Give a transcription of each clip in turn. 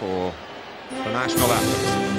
for the national athletes.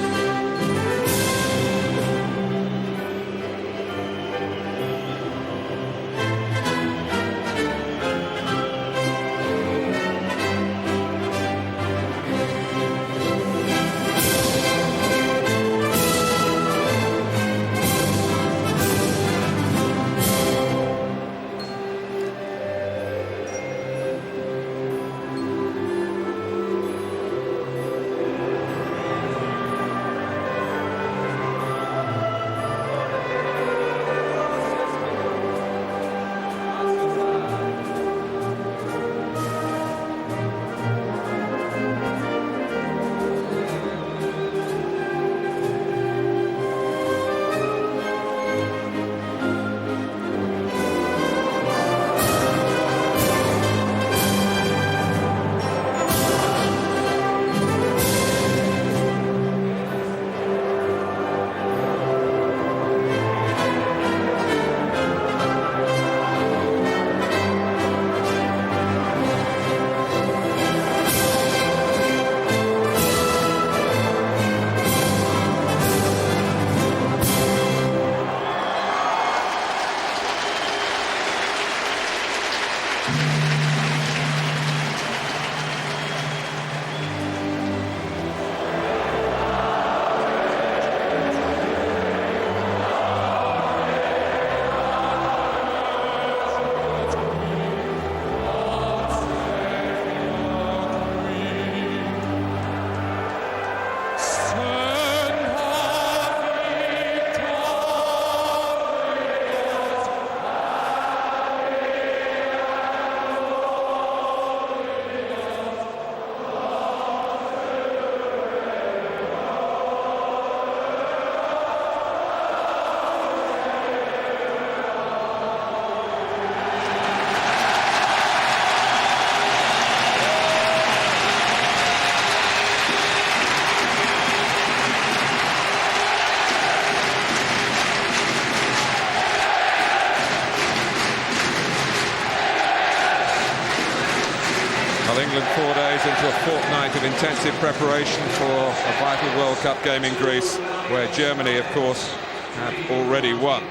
England 4 days into a fortnight of intensive preparation for a vital World Cup game in Greece, where Germany, of course, have already won.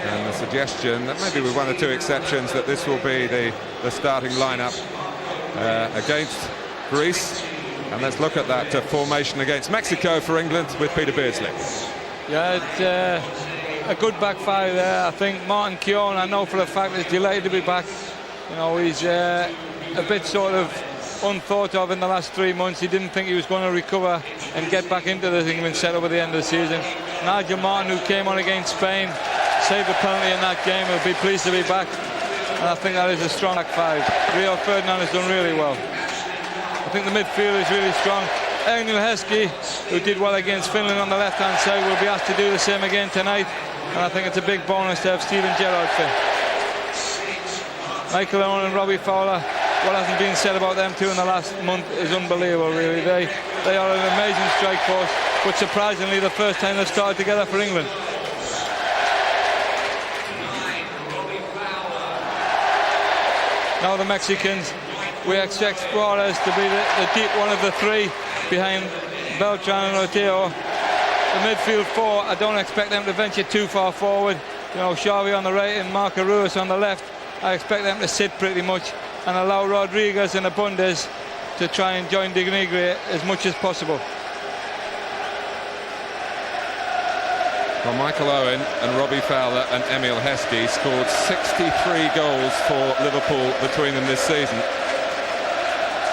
And the suggestion that maybe with one or two exceptions that this will be the starting lineup against Greece. And let's look at that formation against Mexico for England with Peter Beardsley. Yeah, it's a good back five there. I think Martin Keown, I know for a fact, is delighted to be back. You know, he's a bit sort of unthought of in the last 3 months. He didn't think he was going to recover and get back into the England setup at the end of the season. Nigel Martin, who came on against Spain, saved a penalty in that game, will be pleased to be back. And I think that is a strong back five. Rio Ferdinand has done really well. I think the midfield is really strong. Emil Heskey, who did well against Finland on the left-hand side, will be asked to do the same again tonight. And I think it's a big bonus to have Steven Gerrard fit. Michael Owen and Robbie Fowler, what hasn't been said about them two in the last month is unbelievable, really. They are an amazing strike force, but surprisingly the first time they've started together for England. Now the Mexicans, we expect Suarez to be the deep one of the three behind Beltran and Oteo. The midfield four, I don't expect them to venture too far forward. You know, Xavi on the right and Marco Ruiz on the left. I expect them to sit pretty much and allow Rodriguez and Abundes to try and join De Negri as much as possible. Well, Michael Owen and Robbie Fowler and Emil Heskey scored 63 goals for Liverpool between them this season.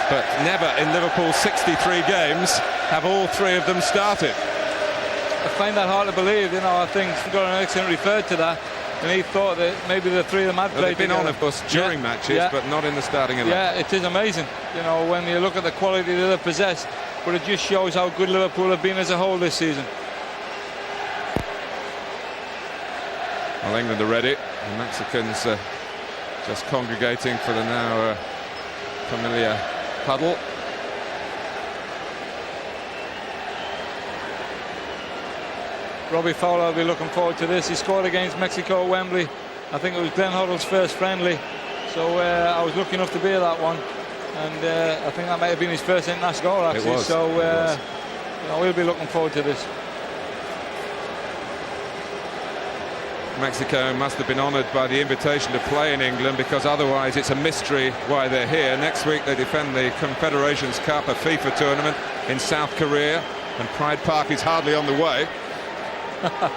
But never in Liverpool's 63 games have all three of them started. I find that hard to believe. You know, I think Goran Eriksson referred to that, and he thought that maybe the three of them had played They've been together. on, of course, during matches, but not in the starting 11. Yeah, it is amazing, you know, when you look at the quality that they possess, but it just shows how good Liverpool have been as a whole this season. Well, England are ready. The Mexicans just congregating for the now familiar huddle. Robbie Fowler will be looking forward to this. He scored against Mexico at Wembley. I think it was Glenn Hoddle's first friendly, so I was lucky enough to be at that one. and I think that might have been his first international goal, actually. It was. So It was. you know, we'll be looking forward to this. Mexico must have been honoured by the invitation to play in England, because otherwise it's a mystery why they're here. Next week they defend the Confederations Cup, a FIFA tournament in South Korea, and Pride Park is hardly on the way.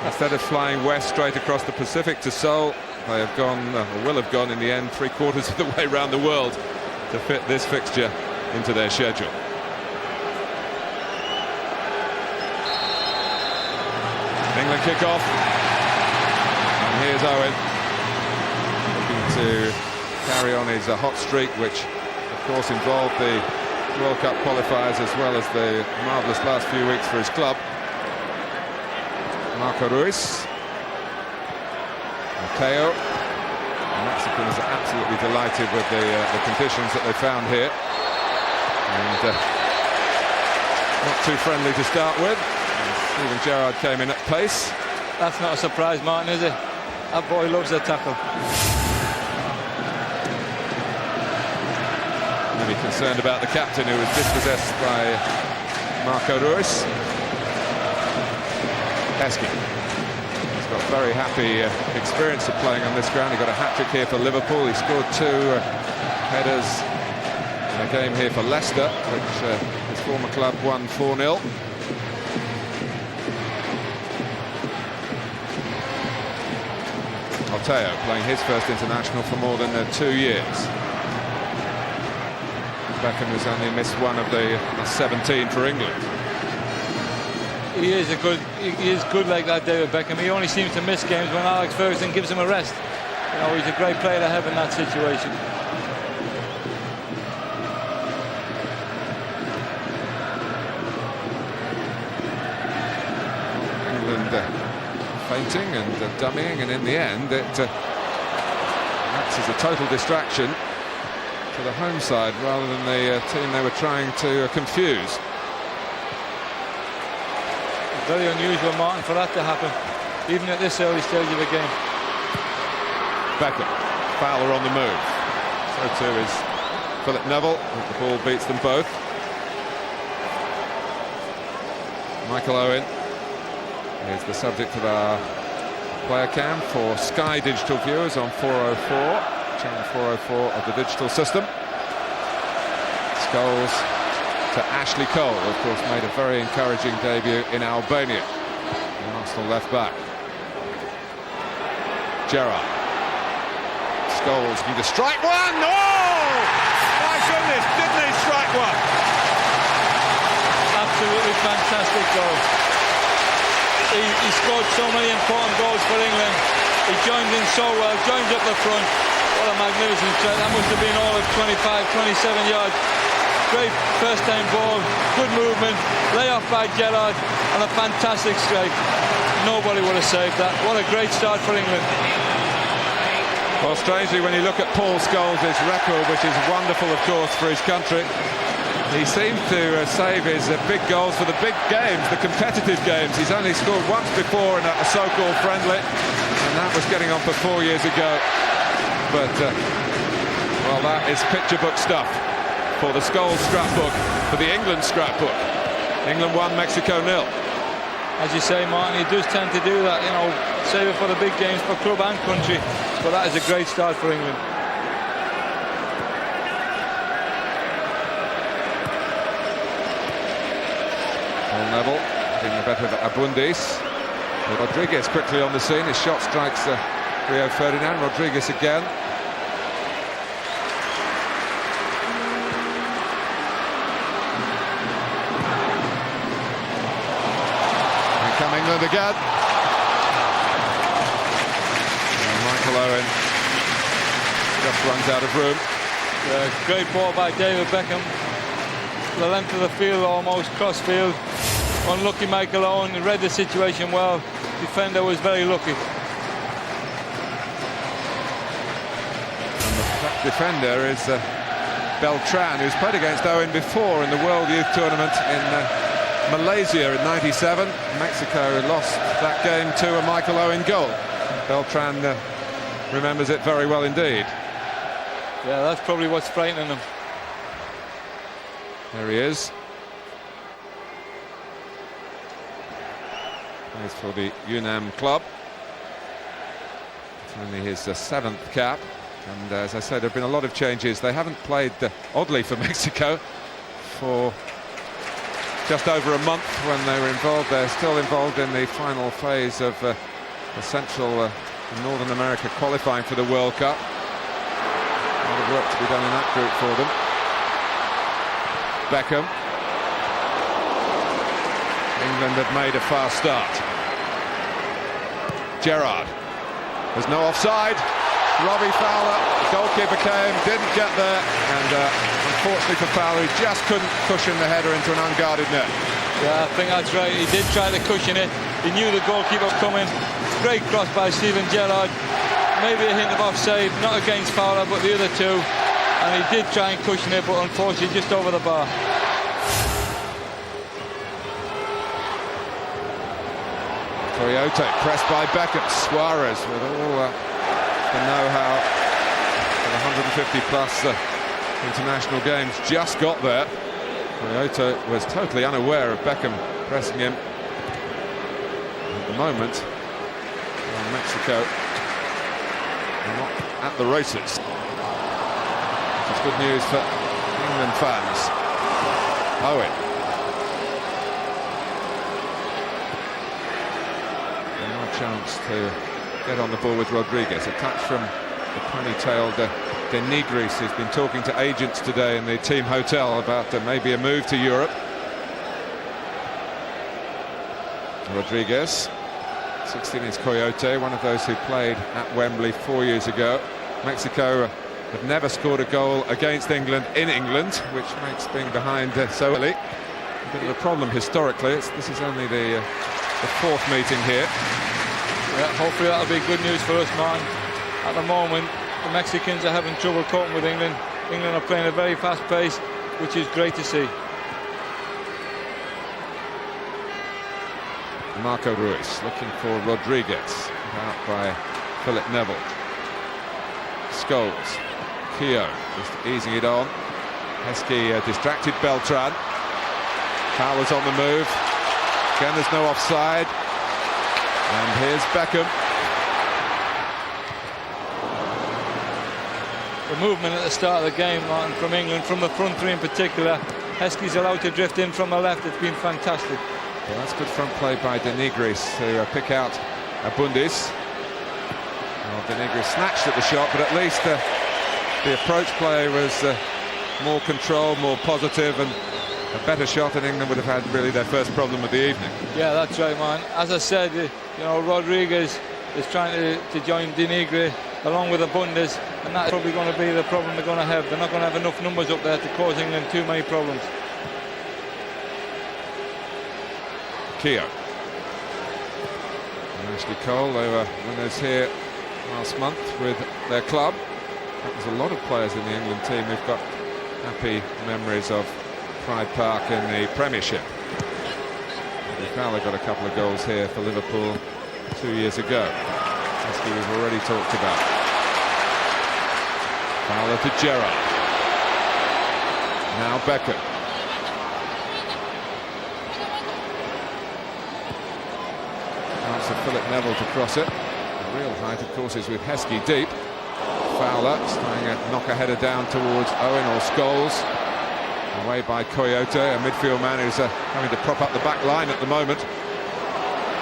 Instead of flying west straight across the Pacific to Seoul, they have gone, or will have gone in the end, 3/4 of the way around the world to fit this fixture into their schedule. England kick off. And here's Owen looking to carry on his hot streak, which of course involved the World Cup qualifiers as well as the marvellous last few weeks for his club. Marco Ruiz. Mateo. The Mexicans are absolutely delighted with the conditions that they found here. And not too friendly to start with. And Steven Gerrard came in at pace. That's not a surprise, Martin, is it? That boy loves a tackle. Maybe concerned about the captain, who was dispossessed by Marco Ruiz. Heskey. He's got a very happy experience of playing on this ground. He got a hat-trick here for Liverpool. He scored 2 headers in a game here for Leicester, which his former club won 4-0. Alteo playing his first international for more than 2 years. Beckham has only missed one of the 17 for England. He is good like that, David Beckham. He only seems to miss games when Alex Ferguson gives him a rest. You know, he's a great player to have in that situation. England feinting and dummying, and in the end it acts as a total distraction to the home side rather than the team they were trying to confuse. Very unusual, Martin, for that to happen, even at this early stage of the game. Beckham, Fowler on the move. So too is Philip Neville. The ball beats them both. Michael Owen is the subject of our player cam for Sky digital viewers on 404, channel 404 of the digital system. Scholes to Ashley Cole, of course, made a very encouraging debut in Albania. The Arsenal left back. Gerrard. Scholes need to strike one. Oh! My goodness, didn't he strike one? Absolutely fantastic goal. He scored so many important goals for England. He joined in so well, joins up the front. What a magnificent strike. That must have been all of 25, 27 yards. Great first-time ball, good movement, lay-off by Gerrard, and a fantastic strike. Nobody would have saved that. What a great start for England. Well, strangely, when you look at Paul Scholes' record, which is wonderful, of course, for his country, he seemed to save his big goals for the big games, the competitive games. He's only scored once before in a so-called friendly, and that was getting on for 4 years ago. But, well, that is picture book stuff for the Scholes scrapbook, for the England scrapbook. England 1, Mexico 0. As you say, Martin, he does tend to do that, you know, save it for the big games for club and country. But that is a great start for England. Paul Neville getting the better of Abundis. Rodriguez quickly on the scene. His shot strikes Rio Ferdinand. Rodriguez again. Come England again. And Michael Owen just runs out of room. Great ball by David Beckham. The length of the field, almost cross field. Unlucky Michael Owen. He read the situation well. Defender was very lucky. And the defender is Beltran, who's played against Owen before in the World Youth Tournament in Malaysia in '97. Mexico lost that game to a Michael Owen goal. Beltran remembers it very well indeed. Yeah, that's probably what's frightening him. There he is. Plays for the UNAM club. It's only his 7th cap. And as I said, there have been a lot of changes. They haven't played, oddly for Mexico, for just over a month when they were involved. They're still involved in the final phase of the Central Northern America qualifying for the World Cup. A lot of work to be done in that group for them. Beckham. England have made a fast start. Gerrard. There's no offside. Robbie Fowler, the goalkeeper didn't get there, and unfortunately for Fowler, he just couldn't cushion the header into an unguarded net. Yeah, I think that's right. He did try to cushion it. He knew the goalkeeper was coming. Great cross by Steven Gerrard. Maybe a hint of offside, not against Fowler, but the other two. And he did try and cushion it, but unfortunately just over the bar. Coyote pressed by Beckham. Suarez with all the know-how for the 150-plus international games just got there. Coyote was totally unaware of Beckham pressing him. At the moment, Mexico are not at the races. Which is good news for England fans. Owen. No chance to get on the ball with Rodriguez. A touch from the ponytailed De Nigris, who's been talking to agents today in the team hotel about maybe a move to Europe. Rodriguez. 16 is Coyote, one of those who played at Wembley 4 years ago. Mexico have never scored a goal against England in England, which makes being behind so early a bit of a problem historically. This is only the 4th meeting here. Yeah, hopefully that'll be good news for us, man. At the moment, the Mexicans are having trouble coping with England. England are playing at a very fast pace, which is great to see. Marco Ruiz looking for Rodriguez, out by Philip Neville. Scholes, Keogh just easing it on. Heskey distracted Beltran. Fowler's on the move. Again, there's no offside. And here's Beckham. The movement at the start of the game, Martin, from England, from the front three in particular. Heskey's allowed to drift in from the left. It's been fantastic. Well, that's good front play by De Nigris to pick out Abundis. Well, De Nigris snatched at the shot, but at least the approach play was more controlled, more positive, and a better shot, and England would have had really their first problem of the evening. Yeah, that's right, man. As I said, you know, Rodriguez is trying to join De Nigris along with Abundis, and that's probably going to be the problem they're going to have. They're not going to have enough numbers up there to cause England too many problems. Keogh. And Ashley Cole, they were winners here last month with their club. There's a lot of players in the England team who've got happy memories of Pride Park in the Premiership. Fowler got a couple of goals here for Liverpool 2 years ago. As we've already talked about. Fowler to Gerrard. Now Beckham. Chance of Philip Neville to cross it. The real height, of course, is with Heskey deep. Fowler trying to knock a header down towards Owen or Scholes. Away by Coyote, a midfield man who's having to prop up the back line at the moment.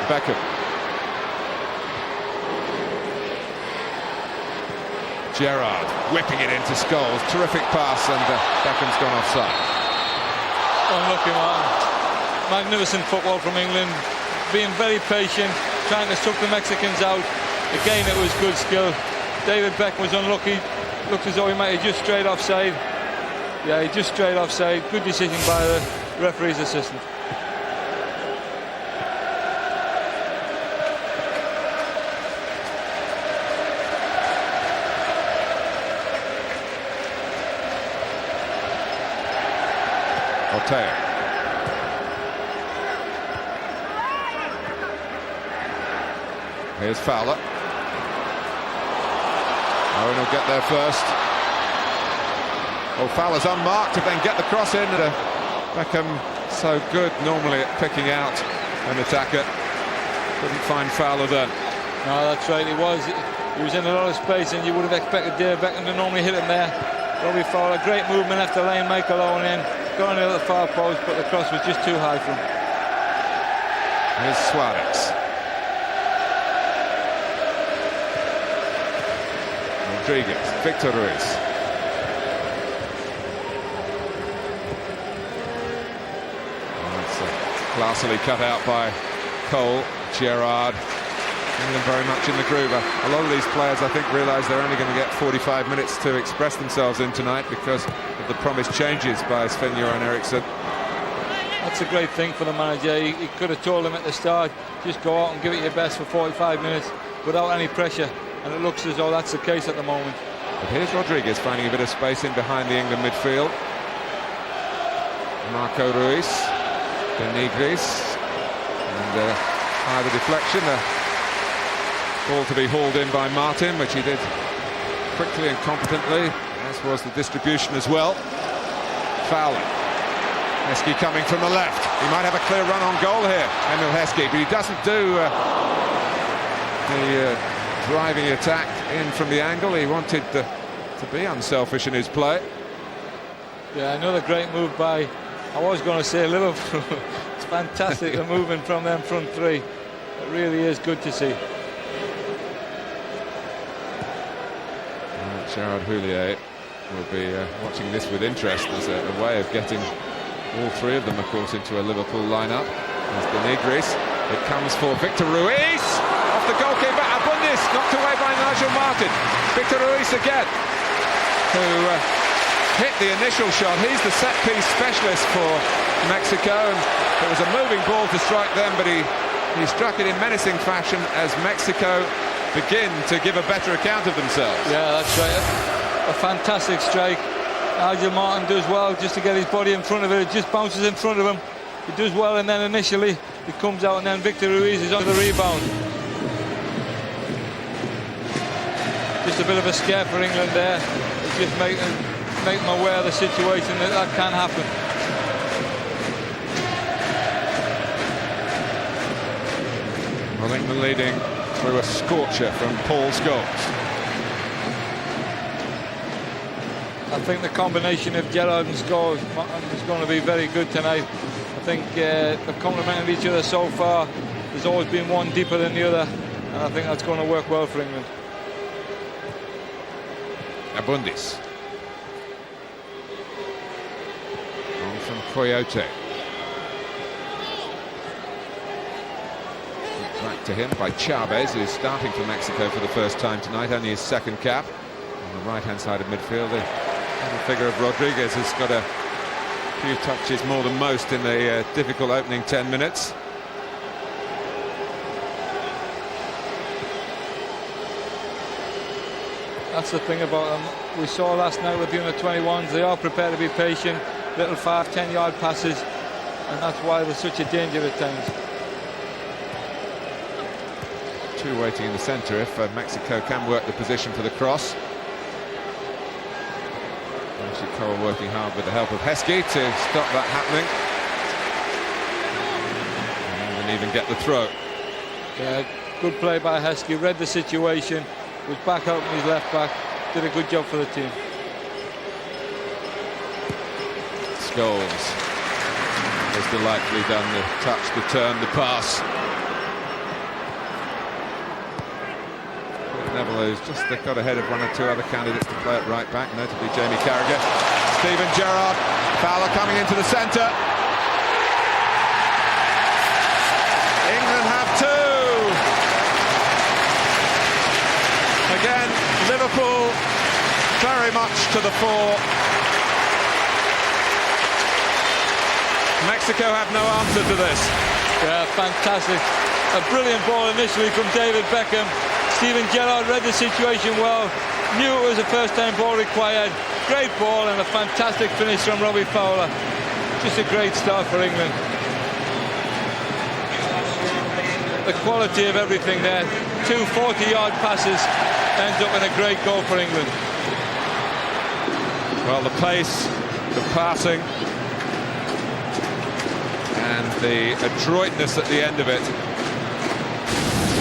Beckham. Gerrard whipping it into Scholes. Terrific pass, and Beckham's gone offside. Unlucky, man. Magnificent football from England. Being very patient, trying to suck the Mexicans out. Again, it was good skill. David Beckham was unlucky. Looked as though he might have just strayed offside. Yeah, he just strayed offside. Good decision by the referee's assistant. Ortega. Here's Fowler. Owen will get there first. Oh, Fowler's unmarked to then get the cross in. Beckham, so good normally at picking out an attacker. Couldn't find Fowler then. No, that's right, he was in a lot of space, and you would have expected David Beckham to normally hit him there. Robbie Fowler, great movement after laying Michael Owen in, going into the far post, but the cross was just too high for him. Here's Suarez. Rodriguez, Victor Ruiz. That's classily cut out by Cole, Gerrard. England very much in the groove. A lot of these players, I think, realise they're only going to get 45 minutes to express themselves in tonight because of the promised changes by Sven-Göran Eriksson. That's a great thing for the manager. He could have told them at the start, just go out and give it your best for 45 minutes without any pressure. And it looks as though that's the case at the moment. But here's Rodriguez finding a bit of space in behind the England midfield. Marco Ruiz, Denigris, and either deflection, ball to be hauled in by Martin, which he did quickly and competently, as was the distribution as well. Fowler. Heskey coming from the left. He might have a clear run on goal here, Emil Heskey, but he doesn't do the driving attack in from the angle. He wanted to be unselfish in his play. Yeah, another great move by, I was going to say Liverpool. It's fantastic, the movement from them front three. It really is good to see. Gerard Houllier will be watching this with interest as a way of getting all three of them, of course, into a Liverpool lineup. There's Denigris. It comes for Victor Ruiz. Off the goalkeeper, Abundis, knocked away by Nigel Martin. Victor Ruiz again, who hit the initial shot. He's the set-piece specialist for Mexico. And it was a moving ball to strike them, but he struck it in menacing fashion as Mexico begin to give a better account of themselves. Yeah, that's right. A fantastic strike. Nigel Martin does well just to get his body in front of it. It just bounces in front of him. He does well, and then initially it comes out, and then Victor Ruiz is on the rebound. Just a bit of a scare for England there. It's just make them aware of the situation that can happen. Well, England leading through a scorcher from Paul Scholes. I think the combination of Gerrard and Scholes is going to be very good tonight. I think they've complemented each other so far. There's always been one deeper than the other, and I think that's going to work well for England. Abundis. On from Coyote. Back to him by Chavez, who's starting for Mexico for the first time tonight, only his second cap. On the right-hand side of midfield, the figure of Rodriguez has got a few touches more than most in the difficult opening 10 minutes. That's the thing about them. We saw last night with the under-21s, they are prepared to be patient, little 5-10 yard passes, and that's why they're such a danger at times. Two waiting in the centre if Mexico can work the position for the cross. Cole working hard with the help of Heskey to stop that happening. And even get the throw. Yeah, good play by Heskey, read the situation, was back out on his left back, did a good job for the team. Scholes has delightfully done the touch, the turn, the pass. Neville has just got ahead of one or two other candidates to play at right back, notably Jamie Carragher. Steven Gerrard, Fowler coming into the centre. England have two. Again, Liverpool very much to the fore. Mexico have no answer to this. Yeah, fantastic. A brilliant ball initially from David Beckham. Steven Gerrard read the situation well, knew it was a first-time ball required. Great ball and a fantastic finish from Robbie Fowler. Just a great start for England. The quality of everything there. Two 40-yard passes ends up in a great goal for England. Well, the pace, the passing, and the adroitness at the end of it,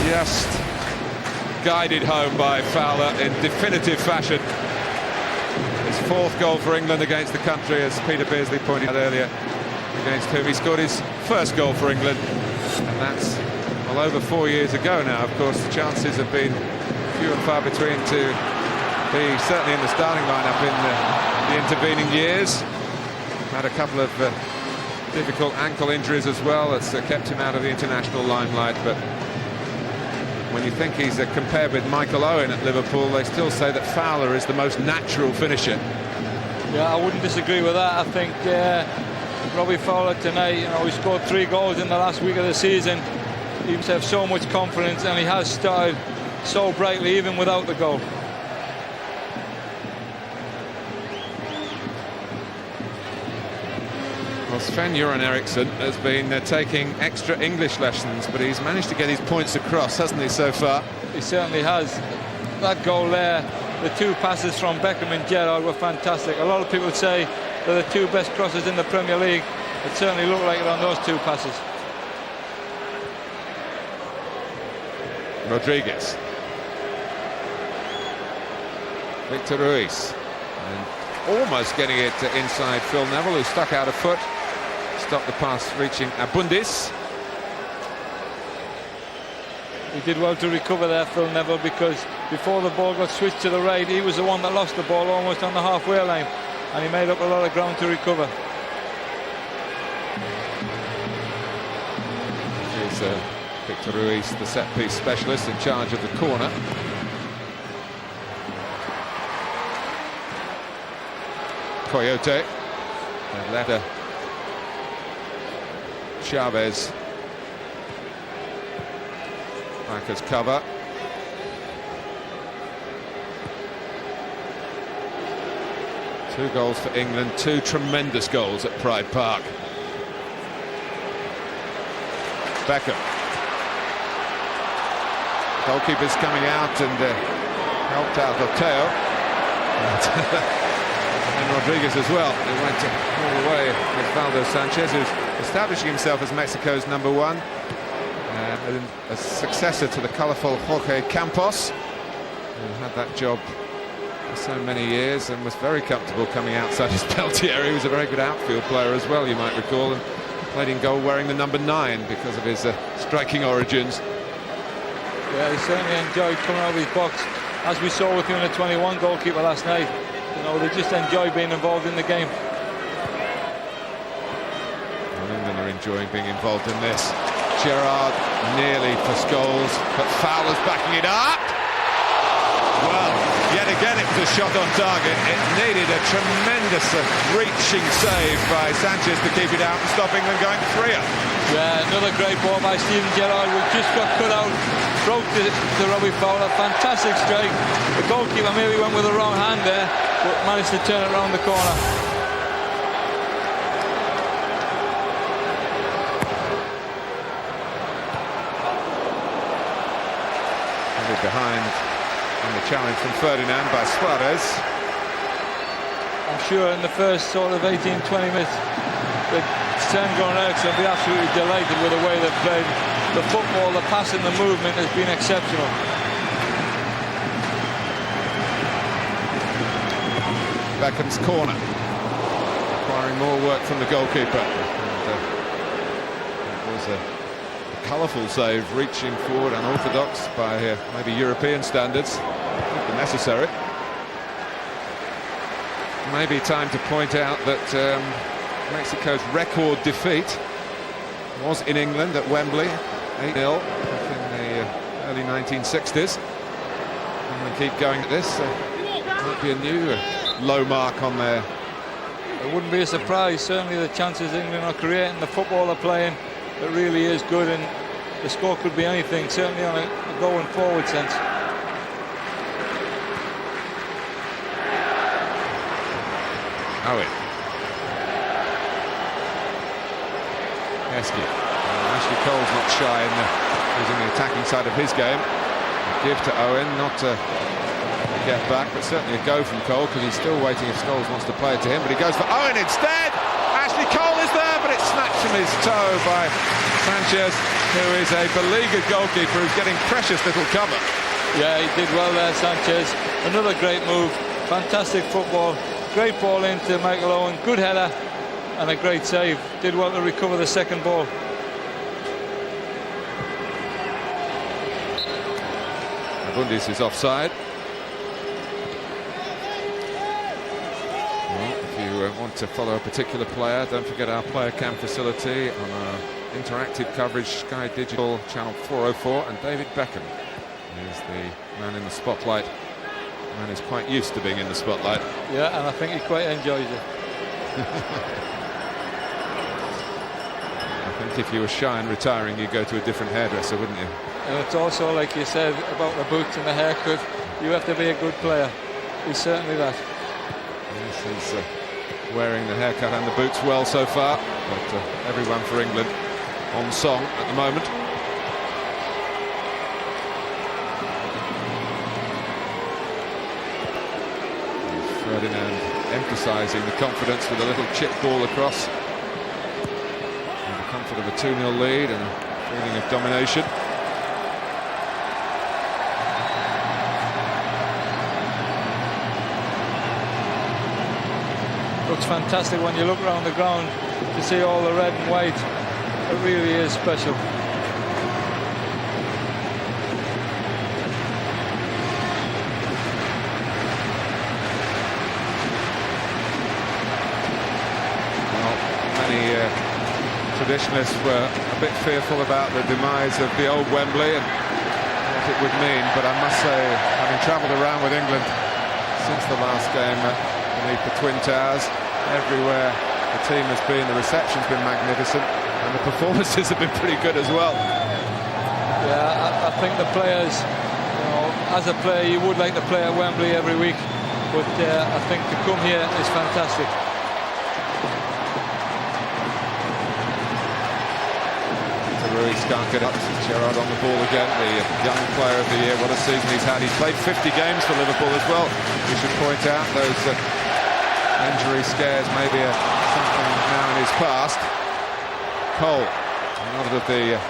just guided home by Fowler in definitive fashion. His 4th goal for England against the country, as Peter Beardsley pointed out earlier, against whom he scored his 1st goal for England, and that's well over 4 years ago now. Of course, the chances have been few and far between to be certainly in the starting lineup in the intervening years. Had a couple of difficult ankle injuries as well that's kept him out of the international limelight, but when you think he's compared with Michael Owen at Liverpool, they still say that Fowler is the most natural finisher. Yeah, I wouldn't disagree with that. I think Robbie Fowler tonight, you know, he scored 3 goals in the last week of the season. He must have so much confidence, and he has started so brightly even without the goal. Well, Sven-Göran Eriksson has been taking extra English lessons, but he's managed to get his points across, hasn't he, so far? He certainly has. That goal there, the 2 passes from Beckham and Gerrard were fantastic. A lot of people say they're the 2 best crosses in the Premier League. It certainly looked like it on those 2 passes. Rodriguez. Victor Ruiz. And almost getting it inside Phil Neville, who stuck out a foot. Stopped the pass reaching Abundis. He did well to recover there, Phil Neville, because before the ball got switched to the right, he was the one that lost the ball almost on the halfway line, and he made up a lot of ground to recover. Here's Victor Ruiz, the set-piece specialist, in charge of the corner. Coyote. And later Chavez back as cover. Two goals for England, 2 tremendous goals at Pride Park. Beckham. Goalkeeper's coming out and helped out Oteo. And Rodriguez as well, who went all the way with Valdo Sanchez, who's establishing himself as Mexico's #1. A successor to the colourful Jorge Campos, who had that job for so many years and was very comfortable coming outside his Peltier. He was a very good outfield player as well, you might recall, and played in goal wearing the #9 because of his striking origins. Yeah, he certainly enjoyed coming out of his box, as we saw with the under-21 goalkeeper last night. You know, they just enjoy being involved in the game. Well, England are enjoying being involved in this. Gerrard nearly for Scholes, but Fowler's backing it up. Well, yet again it was a shot on target. It needed a tremendous reaching save by Sanchez to keep it out and stop England going 3-up. Yeah, another great ball by Steven Gerrard, who just got cut out, broke to Robbie Fowler. Fantastic strike. The goalkeeper maybe went with the wrong hand there, but managed to turn it around the corner. Behind on the challenge from Ferdinand by Suarez. I'm sure in the first sort of 18-20 minutes that Sven-Göran Eriksson will be absolutely delighted with the way they've played. The football, the passing, the movement has been exceptional. Beckham's corner, requiring more work from the goalkeeper. And, it was a colourful save, reaching forward, unorthodox by maybe European standards, necessary. Maybe time to point out that Mexico's record defeat was in England at Wembley, 8-0 in the early 1960s. And they keep going at this. Might be a new low mark on there. It wouldn't be a surprise. Certainly the chances England are creating, the football they're playing, it really is good, and the score could be anything, certainly on a going forward sense. Owen. Heskey. Ashley Cole's not shy in using the attacking side of his game. Give to Owen, not to get back, but certainly a go from Cole, because he's still waiting if Scholes wants to play it to him, but he goes for Owen instead. Ashley Cole is there, but it's snatched from his toe by Sanchez, who is a beleaguered goalkeeper who's getting precious little cover. Yeah, he did well there, Sanchez. Another great move, fantastic football, great ball into Michael Owen, good header and a great save. Did well to recover the second ball. Bundis is offside. Well, if you want to follow a particular player, don't forget our player cam facility on our interactive coverage, Sky Digital Channel 404, and David Beckham is the man in the spotlight. The man is quite used to being in the spotlight. Yeah, and I think he quite enjoys it. I think if you were shy and retiring, you'd go to a different hairdresser, wouldn't you? And it's also, like you said, about the boots and the haircut. You have to be a good player. He's certainly that. Yes, he's wearing the haircut and the boots well so far. But everyone for England on song at the moment. Ferdinand emphasising the confidence with a little chip ball across. And the comfort of a 2-0 lead and a feeling of domination. Looks fantastic when you look around the ground to see all the red and white. It really is special. Well, many traditionalists were a bit fearful about the demise of the old Wembley and what it would mean, but I must say, having travelled around with England since the last game beneath the Twin Towers, everywhere the team has been, the reception's been magnificent and the performances have been pretty good as well. Yeah, I think the players, you know, as a player you would like to play at Wembley every week, but I think to come here is fantastic. Ruiz can't get up. Gerrard on the ball again, the young player of the year. What a season he's had. He's played 50 games for Liverpool as well. We should point out those injury scares maybe something now in his past. Cole, another of the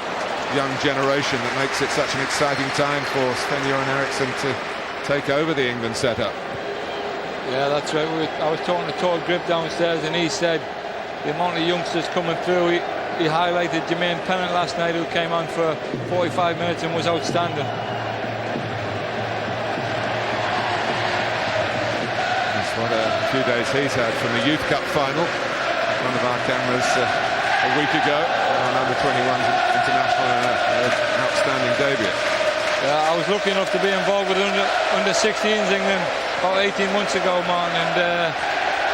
young generation that makes it such an exciting time for Sven-Göran Eriksson to take over the England setup. Yeah, that's right. I was talking to Todd Grip downstairs and he said the amount of youngsters coming through. He highlighted Jermaine Pennant last night, who came on for 45 minutes and was outstanding. That's what a few days he's had from the Youth Cup final. One of our cameras a week ago on under-21s international, outstanding debut. Yeah, I was lucky enough to be involved with under-16s England about 18 months ago, man, and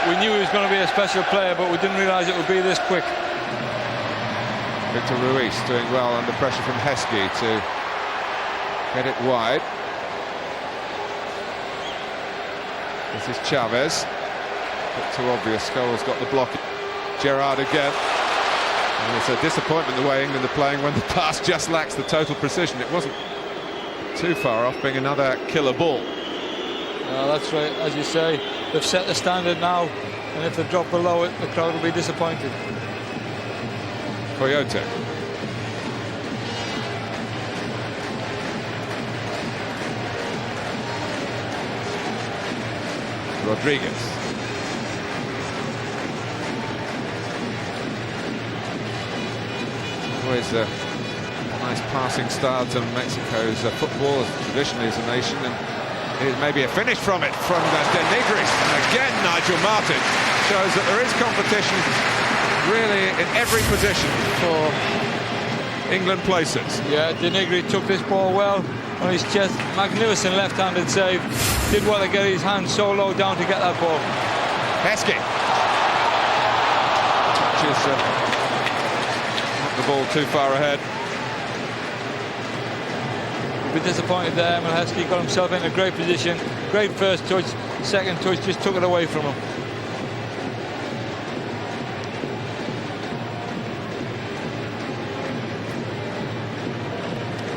we knew he was going to be a special player, but we didn't realise it would be this quick. Victor Ruiz doing well under pressure from Heskey to get it wide. This is Chavez. Bit too obvious. Scholes got the block. Gerrard again. And it's a disappointment the way England are playing when the pass just lacks the total precision. It wasn't too far off being another killer ball. No, that's right. As you say, they've set the standard now, and if they drop below it, the crowd will be disappointed. Coyote. Rodriguez. Always a nice passing style to Mexico's football, traditionally as a nation, and here's maybe a finish from it from De Nigris. And again, Nigel Martyn shows that there is competition really in every position for England places. Yeah, De Nigris took this ball well on his chest. Magnificent left-handed save. Did well to get his hand so low down to get that ball. Heskey. Touches not the ball too far ahead. He'll be disappointed there. Emile Heskey got himself in a great position. Great first touch. Second touch just took it away from him.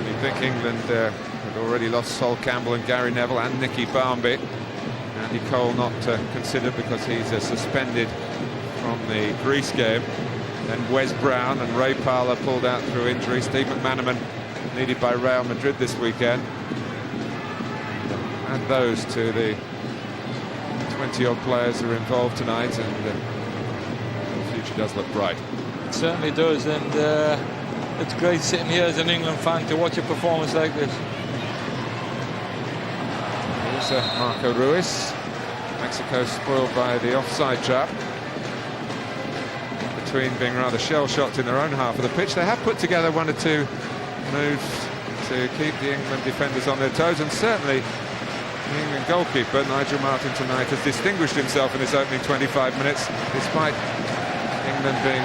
I think England had already lost Sol Campbell and Gary Neville and Nicky Barmby. Andy Cole not considered because he's suspended from the Greece game. Then Wes Brown and Ray Parlour pulled out through injury. Steve McManaman needed by Real Madrid this weekend. Add those to the 20-odd players who are involved tonight, and the future does look bright. It certainly does, and it's great sitting here as an England fan to watch a performance like this. Also Marco Ruiz. Mexico spoiled by the offside trap. Between being rather shell-shocked in their own half of the pitch, they have put together one or two moves to keep the England defenders on their toes, and certainly the England goalkeeper, Nigel Martyn, tonight has distinguished himself in his opening 25 minutes, despite England being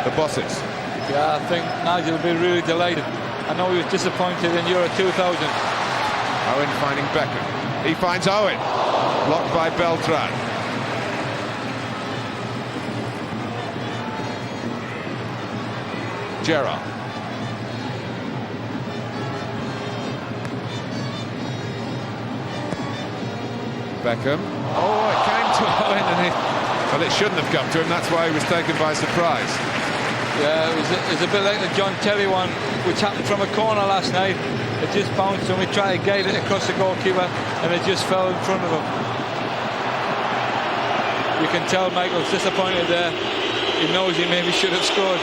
the bosses. Yeah, I think Nigel will be really delighted. I know he was disappointed in Euro 2000. Owen finding Beckham. He finds Owen. Blocked by Beltran. Gerrard. Beckham. Oh, it came to Owen, and well, it shouldn't have come to him. That's why he was taken by surprise. Yeah, it was a bit like the John Terry one, which happened from a corner last night. It just bounced, and we tried to guide it across the goalkeeper, and it just fell in front of him. You can tell Michael's disappointed there. He knows he maybe should have scored.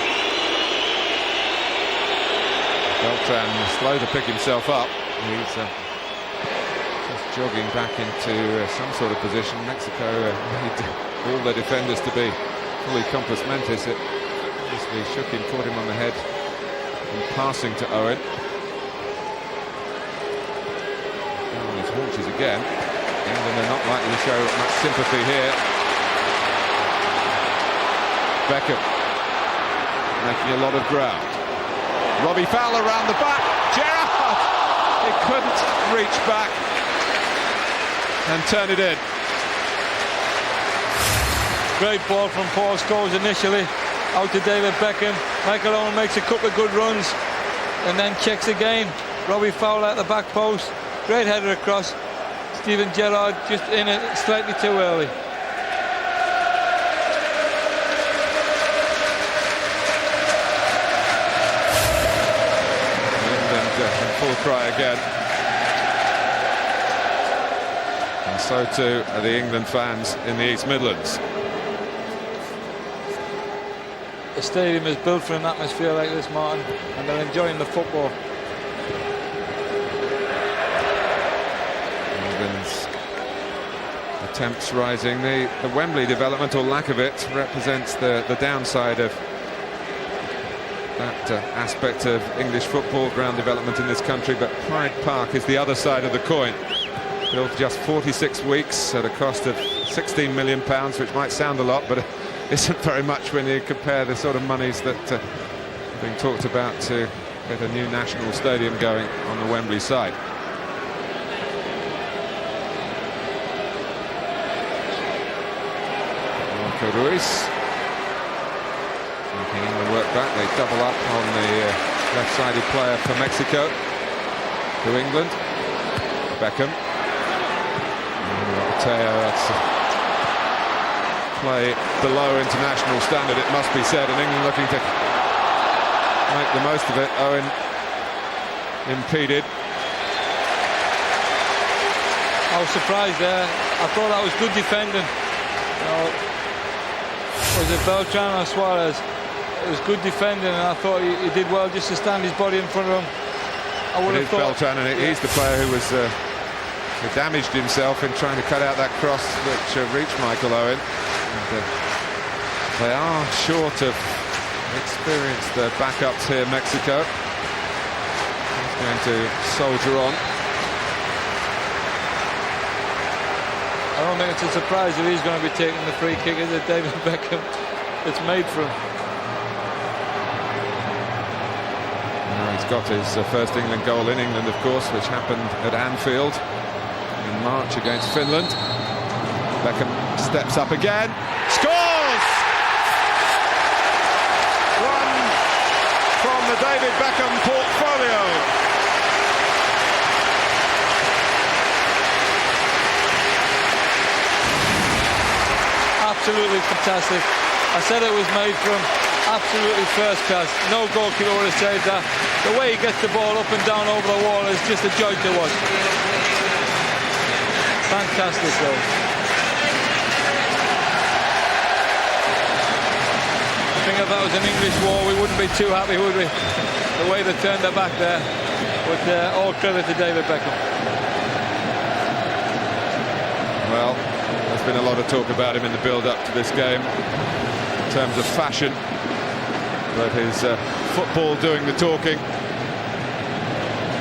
Beltran slow to pick himself up. He's just jogging back into some sort of position. Mexico need all their defenders to be fully compos mentis. It obviously shook him, caught him on the head, and passing to Owen. Down on his haunches again. England are not likely to show much sympathy here. Beckham making a lot of ground. Robbie Fowler round the back. Gerrard! He couldn't reach back and turn it in. Great ball from Paul Scholes initially. Out to David Beckham. Michael Owen makes a couple of good runs and then checks again. Robbie Fowler at the back post. Great header across. Steven Gerrard just in it slightly too early. Full cry again. And so too are the England fans in the East Midlands. The stadium is built for an atmosphere like this, Martin, and they're enjoying the football. England's attempts rising. The Wembley development, or lack of it, represents the downside of that aspect of English football, ground development in this country, but Pride Park is the other side of the coin. Built just 46 weeks at a cost of £16 million, which might sound a lot, but it isn't very much when you compare the sort of monies that are being talked about to get a new national stadium going on the Wembley site. Marco Ruiz. England work back, they double up on the left-sided player for Mexico to England. Beckham. Mateo, that's play below international standard, it must be said, and England looking to make the most of it. Owen impeded. I was surprised there. I thought that was good defending. You know, was it Beltran or Suarez? It was good defending, and I thought he did well just to stand his body in front of him. I would have thought Beltran, and he's the player who was who damaged himself in trying to cut out that cross which reached Michael Owen. And, they are short of experienced backups here, Mexico. He's going to soldier on. I don't think it's a surprise that he's going to be taking the free kick, is it, David Beckham? It's made for him. He's got his first England goal in England, of course, which happened at Anfield in March against Finland. Beckham steps up again, scores! One from the David Beckham portfolio. Absolutely fantastic. I said it was made for him. absolutely first class. No goalkeeper would have saved that. The way he gets the ball up and down over the wall is just a joy to watch. Fantastic goal. I think if that was an English war, we wouldn't be too happy, would we? The way they turned their back there. But all credit to David Beckham. Well, there's been a lot of talk about him in the build-up to this game in terms of fashion, but his football doing the talking.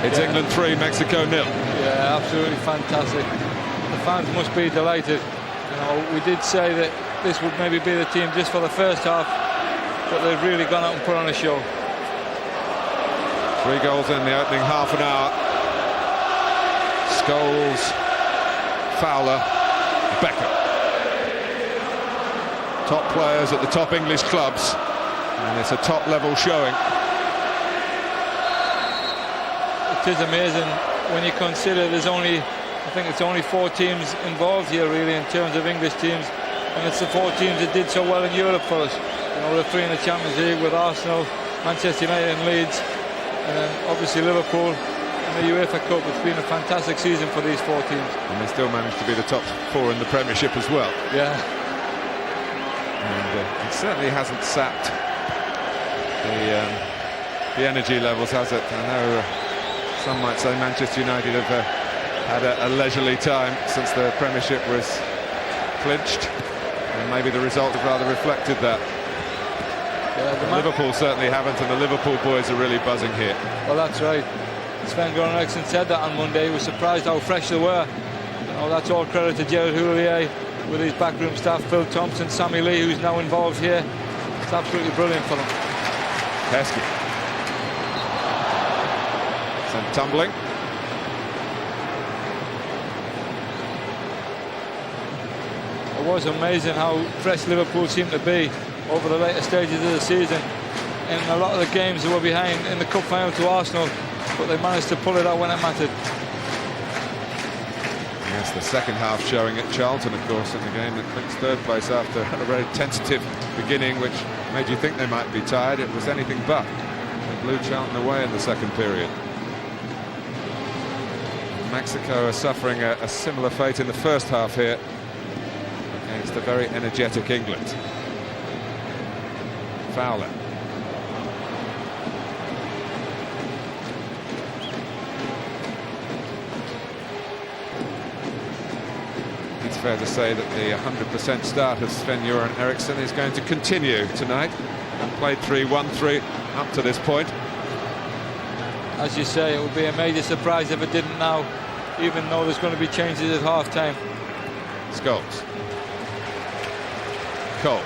It's England 3, Mexico 0. Yeah, absolutely fantastic. The fans must be delighted. You know, we did say that this would maybe be the team just for the first half, but they've really gone out and put on a show. 3 goals in the opening half an hour. Scholes, Fowler, Beckham. Top players at the top English clubs, and it's a top-level showing. It is amazing when you consider I think it's only 4 teams involved here really in terms of English teams, and it's the 4 teams that did so well in Europe for us. You know, the 3 in the Champions League with Arsenal, Manchester United and Leeds, and then obviously Liverpool and the UEFA Cup. It's been a fantastic season for these 4 teams. And they still managed to be the top 4 in the Premiership as well. Yeah. And it certainly hasn't sapped the energy levels, has it? I know some might say Manchester United have had a leisurely time since the Premiership was clinched, and maybe the result has rather reflected that. Yeah, Liverpool certainly haven't, and the Liverpool boys are really buzzing here. Well, that's right. Sven-Göran Eriksson said that on Monday. He was surprised how fresh they were. You know, that's all credit to Gerard Houllier with his backroom staff, Phil Thompson, Sammy Lee, who's now involved here. It's absolutely brilliant for them. Heskey. Sent tumbling. It was amazing how fresh Liverpool seemed to be over the later stages of the season. In a lot of the games they were behind in the cup final to Arsenal, but they managed to pull it out when it mattered. Yes, the second half showing at Charlton, of course, in the game that clinched 3rd place after a very tentative beginning, which made you think they might be tired. It was anything but. They blew Charlton away in the second period. Mexico are suffering a similar fate in the first half here against a very energetic England. Fowler. It's fair to say that the 100% start of Sven-Göran Eriksson is going to continue tonight. And played 3-1-3 up to this point. As you say, it would be a major surprise if it didn't now, even though there's going to be changes at half-time. Scholes. Cole.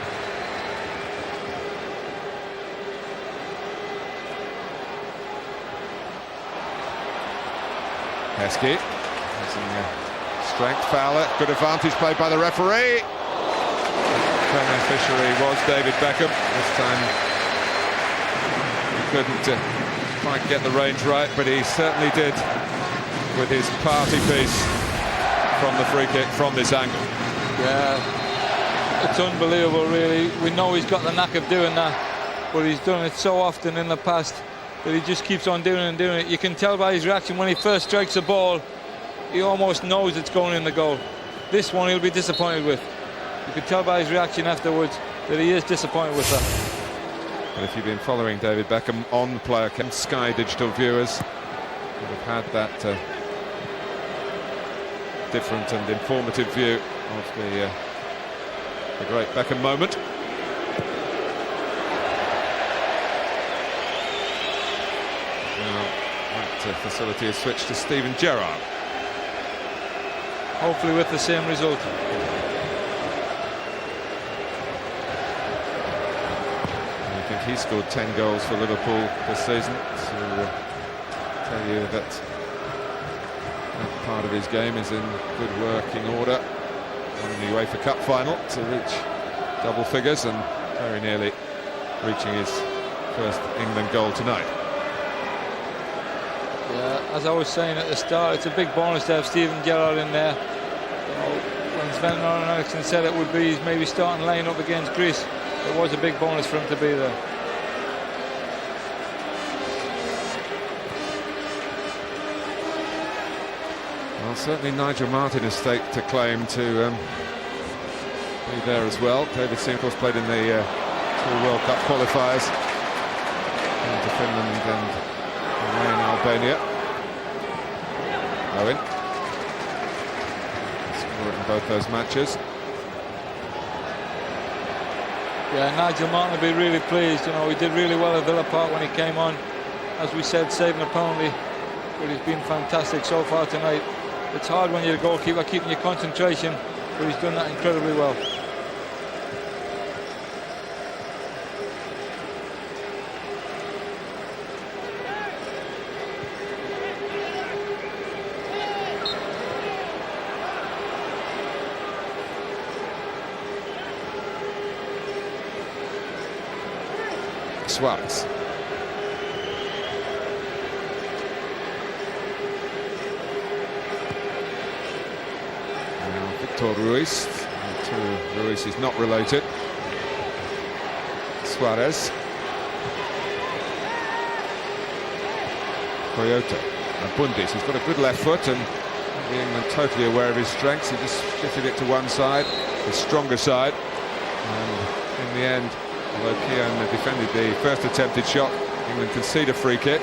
Heskey. Strength. Fowler. Good advantage played by the referee. Beneficiary was David Beckham. This time he couldn't quite get the range right, but he certainly did with his party piece from the free kick from this angle. Yeah, it's unbelievable really. We know he's got the knack of doing that, but he's done it so often in the past that he just keeps on doing it and doing it. You can tell by his reaction when he first strikes the ball, he almost knows it's going in the goal. This one he'll be disappointed with. You can tell by his reaction afterwards that he is disappointed with that. But if you've been following David Beckham on the player cam, Sky Digital viewers would have had that different and informative view of the great Beckham moment. Now that facility has switched to Steven Gerrard. Hopefully with the same result. I think he scored 10 goals for Liverpool this season, so tell you that that part of his game is in good working order in the UEFA Cup final to reach double figures and very nearly reaching his first England goal tonight. Yeah, as I was saying at the start, it's a big bonus to have Steven Gerrard in there. You know, when Sven-Göran Eriksson said it would be his maybe starting line up against Greece, it was a big bonus for him to be there. Well, certainly Nigel Martyn has staked a claim to be there as well. David Seaman, of course, played in the two World Cup qualifiers into Finland and away in Albania. Owen scored in both those matches. Yeah, Nigel Martyn will be really pleased. You know, he did really well at Villa Park when he came on. As we said, saving a penalty, but he's been fantastic so far tonight. It's hard when you're a goalkeeper keeping your concentration, but he's done that incredibly well. Suarez. Now Victor Ruiz. To Ruiz is not related. Suarez. Coyote. And Bundis. He's got a good left foot, and England totally aware of his strengths. He just shifted it to one side, the stronger side. And in the end, although Keown defended the first attempted shot, England concede a free kick.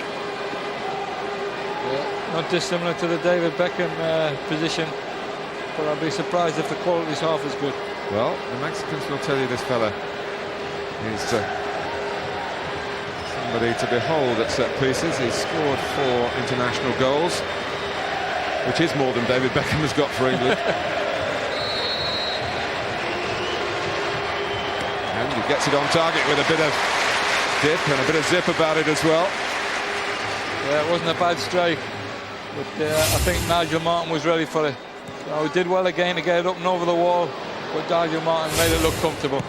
Yeah, not dissimilar to the David Beckham position, but I'd be surprised if the quality's half as good. Well, the Mexicans will tell you this fella is somebody to behold at set pieces. He's scored 4 international goals, which is more than David Beckham has got for England. And he gets it on target with a bit of dip and a bit of zip about it as well. Yeah, it wasn't a bad strike, but I think Nigel Martyn was ready for it. You know, he did well again to get it up and over the wall, but Nigel Martyn made it look comfortable.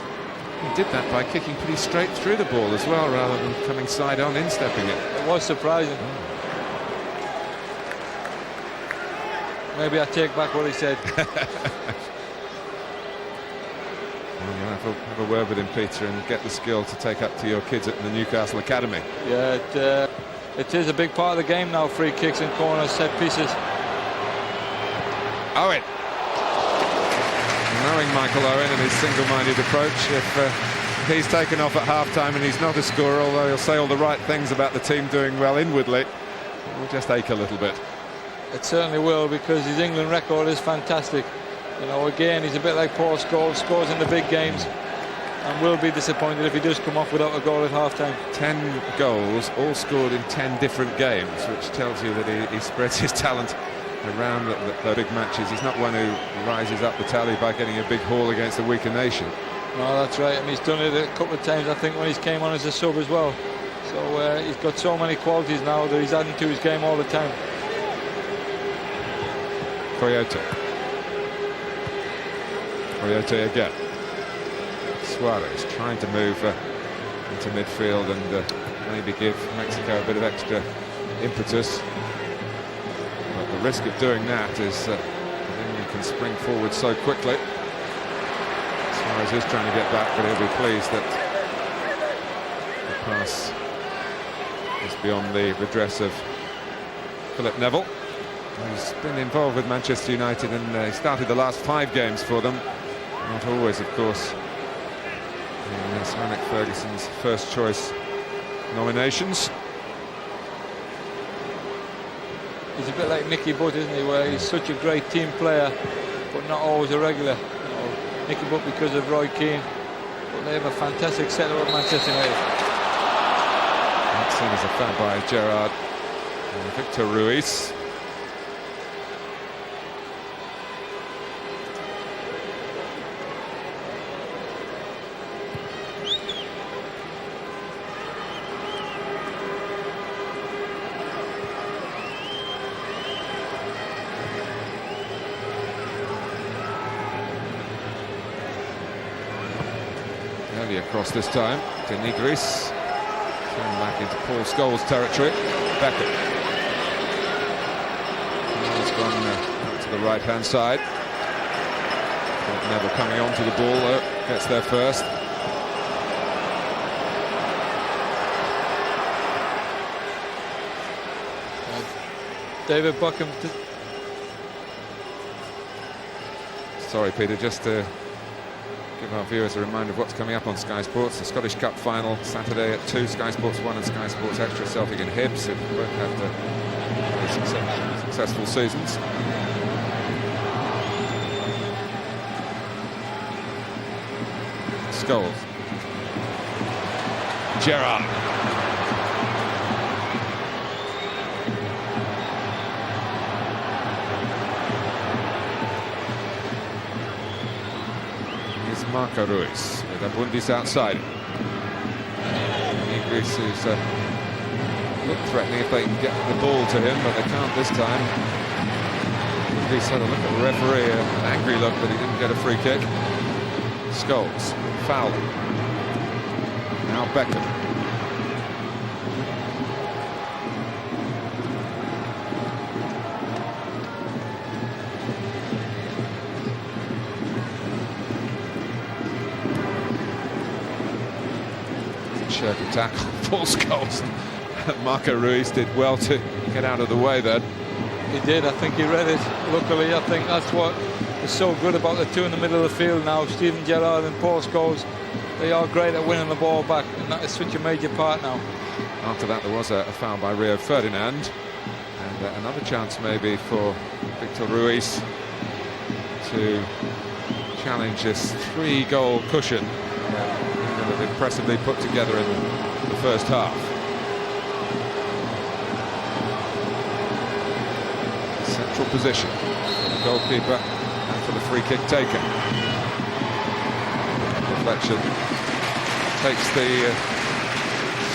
He did that by kicking pretty straight through the ball as well, rather than coming side on, instepping it. It was surprising. Maybe I take back what he said. Well, have a word with him, Peter, and get the skill to take up to your kids at the Newcastle Academy. Yeah, it is a big part of the game now, free kicks and corners, set pieces. Owen. Knowing Michael Owen and his single-minded approach, if he's taken off at half-time and he's not a scorer, although he'll say all the right things about the team doing well inwardly, it will just ache a little bit. It certainly will, because his England record is fantastic. You know, again, he's a bit like Paul Scholes, scores in the big games, and will be disappointed if he does come off without a goal at half-time. 10 goals, all scored in 10 different games, which tells you that he spreads his talent around the big matches. He's not one who rises up the tally by getting a big haul against a weaker nation. No, that's right, and he's done it a couple of times, I think, when he's came on as a sub as well. So he's got so many qualities now that he's adding to his game all the time. Coyote again. Suarez trying to move into midfield and maybe give Mexico a bit of extra impetus. But the risk of doing that is that England can spring forward so quickly. Suarez is trying to get back, but he'll be pleased that the pass is beyond the redress of Philip Neville. He's been involved with Manchester United, and he started the last 5 games for them. Not always, of course, in Sir Alex Ferguson's first choice nominations. He's a bit like Nicky Butt, isn't he, where he's such a great team player, but not always a regular. You know, Nicky Butt because of Roy Keane, but they have a fantastic setup at Manchester United. That's seen as a foul by Gerrard and Victor Ruiz. Across this time to Nigris, turned back into Paul Scholes territory. Beckett. He's gone to the right-hand side. Neville coming onto the ball, gets there first. David Beckham. Sorry, Peter, just to give our viewers a reminder of what's coming up on Sky Sports. The Scottish Cup final Saturday at 2, Sky Sports 1 and Sky Sports Extra. Celtic and Hibs, who both had very successful seasons. Scholes. Gerrard. Here's Marco Ruiz with Abundis outside. Nigris is look threatening if they can get the ball to him, but they can't this time. Nigris had a look at the referee, an angry look, but he didn't get a free kick. Scholes, foul. Now Beckham. Shirking tackle, false goals. Marco Ruiz did well to get out of the way then. He did, I think he read it. Luckily, I think that's what is so good about the two in the middle of the field now, Steven Gerrard and Paul Scholes. They are great at winning the ball back, and that is such a major part now. After that, there was a foul by Rio Ferdinand, and another chance maybe for Victor Ruiz to challenge this 3-goal cushion that they've impressively put together in the first half. Central position for the goalkeeper and for the free kick taken. Deflection takes the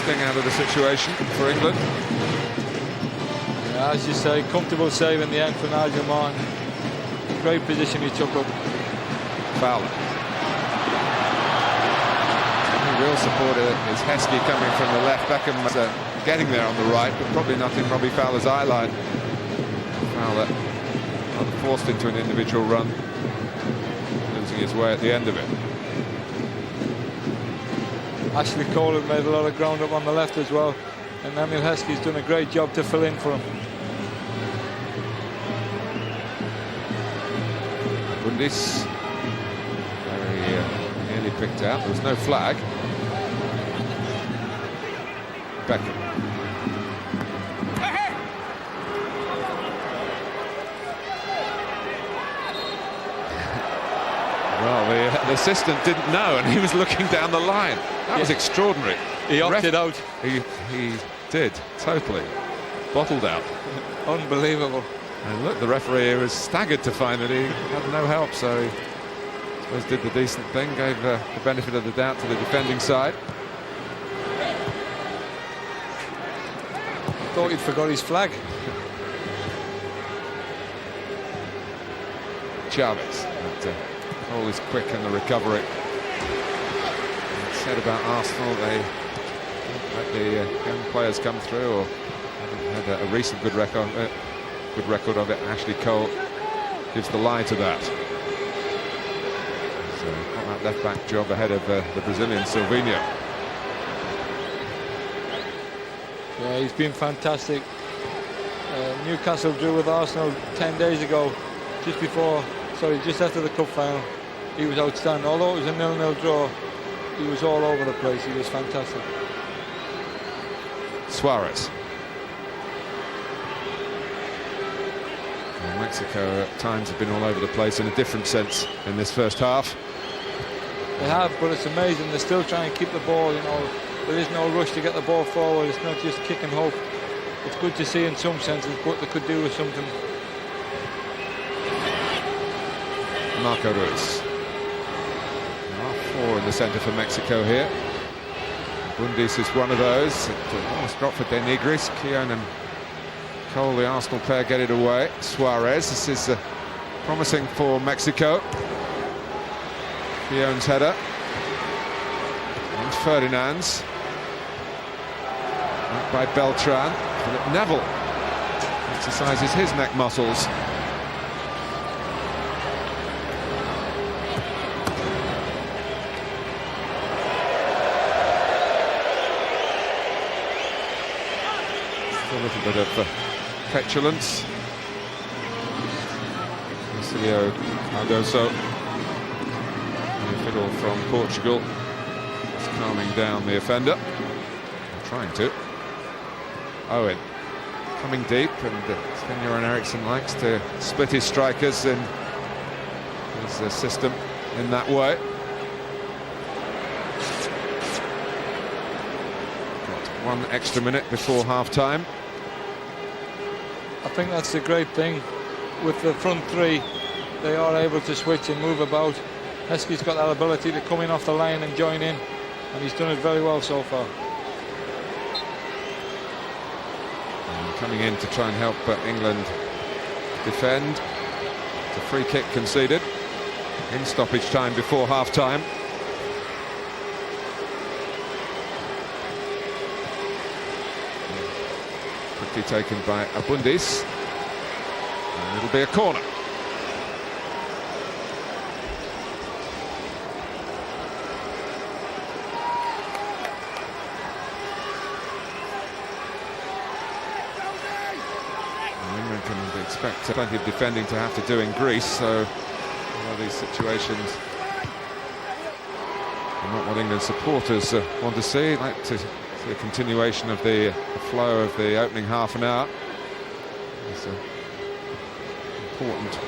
sting out of the situation for England. Yeah, as you say, comfortable save in the end for Nigel Martyn. Great position he took up. Fowler. The real supporter is Heskey coming from the left. Beckham's getting there on the right, but probably not in Robbie Fowler's eye line. Fowler forced into an individual run, losing his way at the end of it. Ashley Cole had made a lot of ground up on the left as well, and Emil Heskey's done a great job to fill in for him. Bundis very nearly picked out. There was no flag. Beckham. Well, the assistant didn't know, and he was looking down the line. That was extraordinary. He opted out. He did, totally. Bottled out. Unbelievable. And look, the referee was staggered to find that he had no help, so he I suppose did the decent thing, gave the benefit of the doubt to the defending side. Thought he'd forgot his flag. Chavez. All is quick in the recovery. Said about Arsenal, they let the young players come through, or had a recent good record of it. Ashley Cole gives the lie to that. So got that left back job ahead of the Brazilian Silvinho. Yeah, he's been fantastic. Newcastle drew with Arsenal 10 days ago, just after the cup final. He was outstanding. Although it was a 0-0 draw, he was all over the place. He was fantastic. Suarez. Well, Mexico at times have been all over the place in a different sense in this first half. They have, but it's amazing. They're still trying to keep the ball, you know. There is no rush to get the ball forward. It's not just kick and hope. It's good to see in some senses what they could do with something. Marco Ruiz. 4 in the centre for Mexico here. Bundis is one of those. Almost dropped for De Nigris. Keown and Cole, the Arsenal pair, get it away. Suarez, this is promising for Mexico. Keown's header. And Ferdinand's. Back by Beltran. Philip Neville exercises his neck muscles. A little bit of petulance. Marcelo Cardoso, the fiddle from Portugal, is calming down the offender. Or trying to. Owen coming deep, and Sven-Göran Eriksson likes to split his strikers in his system in that way. Got 1 extra minute before half-time. I think that's the great thing with the front three. They are able to switch and move about. Heskey's got that ability to come in off the line and join in, and he's done it very well so far. And coming in to try and help England defend. It's a free kick conceded in stoppage time before half-time. Quickly taken by Abundis. And it'll be a corner. England can expect plenty of defending to have to do in Greece, so these situations are not what England supporters want to see. I'd like to see a continuation of the flow of the opening half an hour. It's an important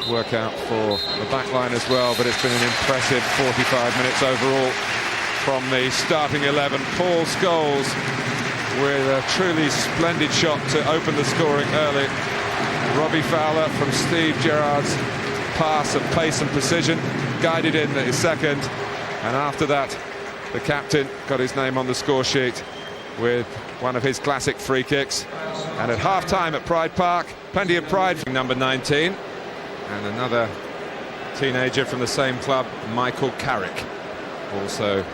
workout for the back line as well, but it's been an impressive 45 minutes overall from the starting 11. Paul Scholes with a truly splendid shot to open the scoring early. Robbie Fowler from Steve Gerrard's pass of pace and precision guided in at his second, and after that the captain got his name on the score sheet with one of his classic free kicks. And at half-time at Pride Park, plenty of pride for number 19, and another teenager from the same club, Michael Carrick, also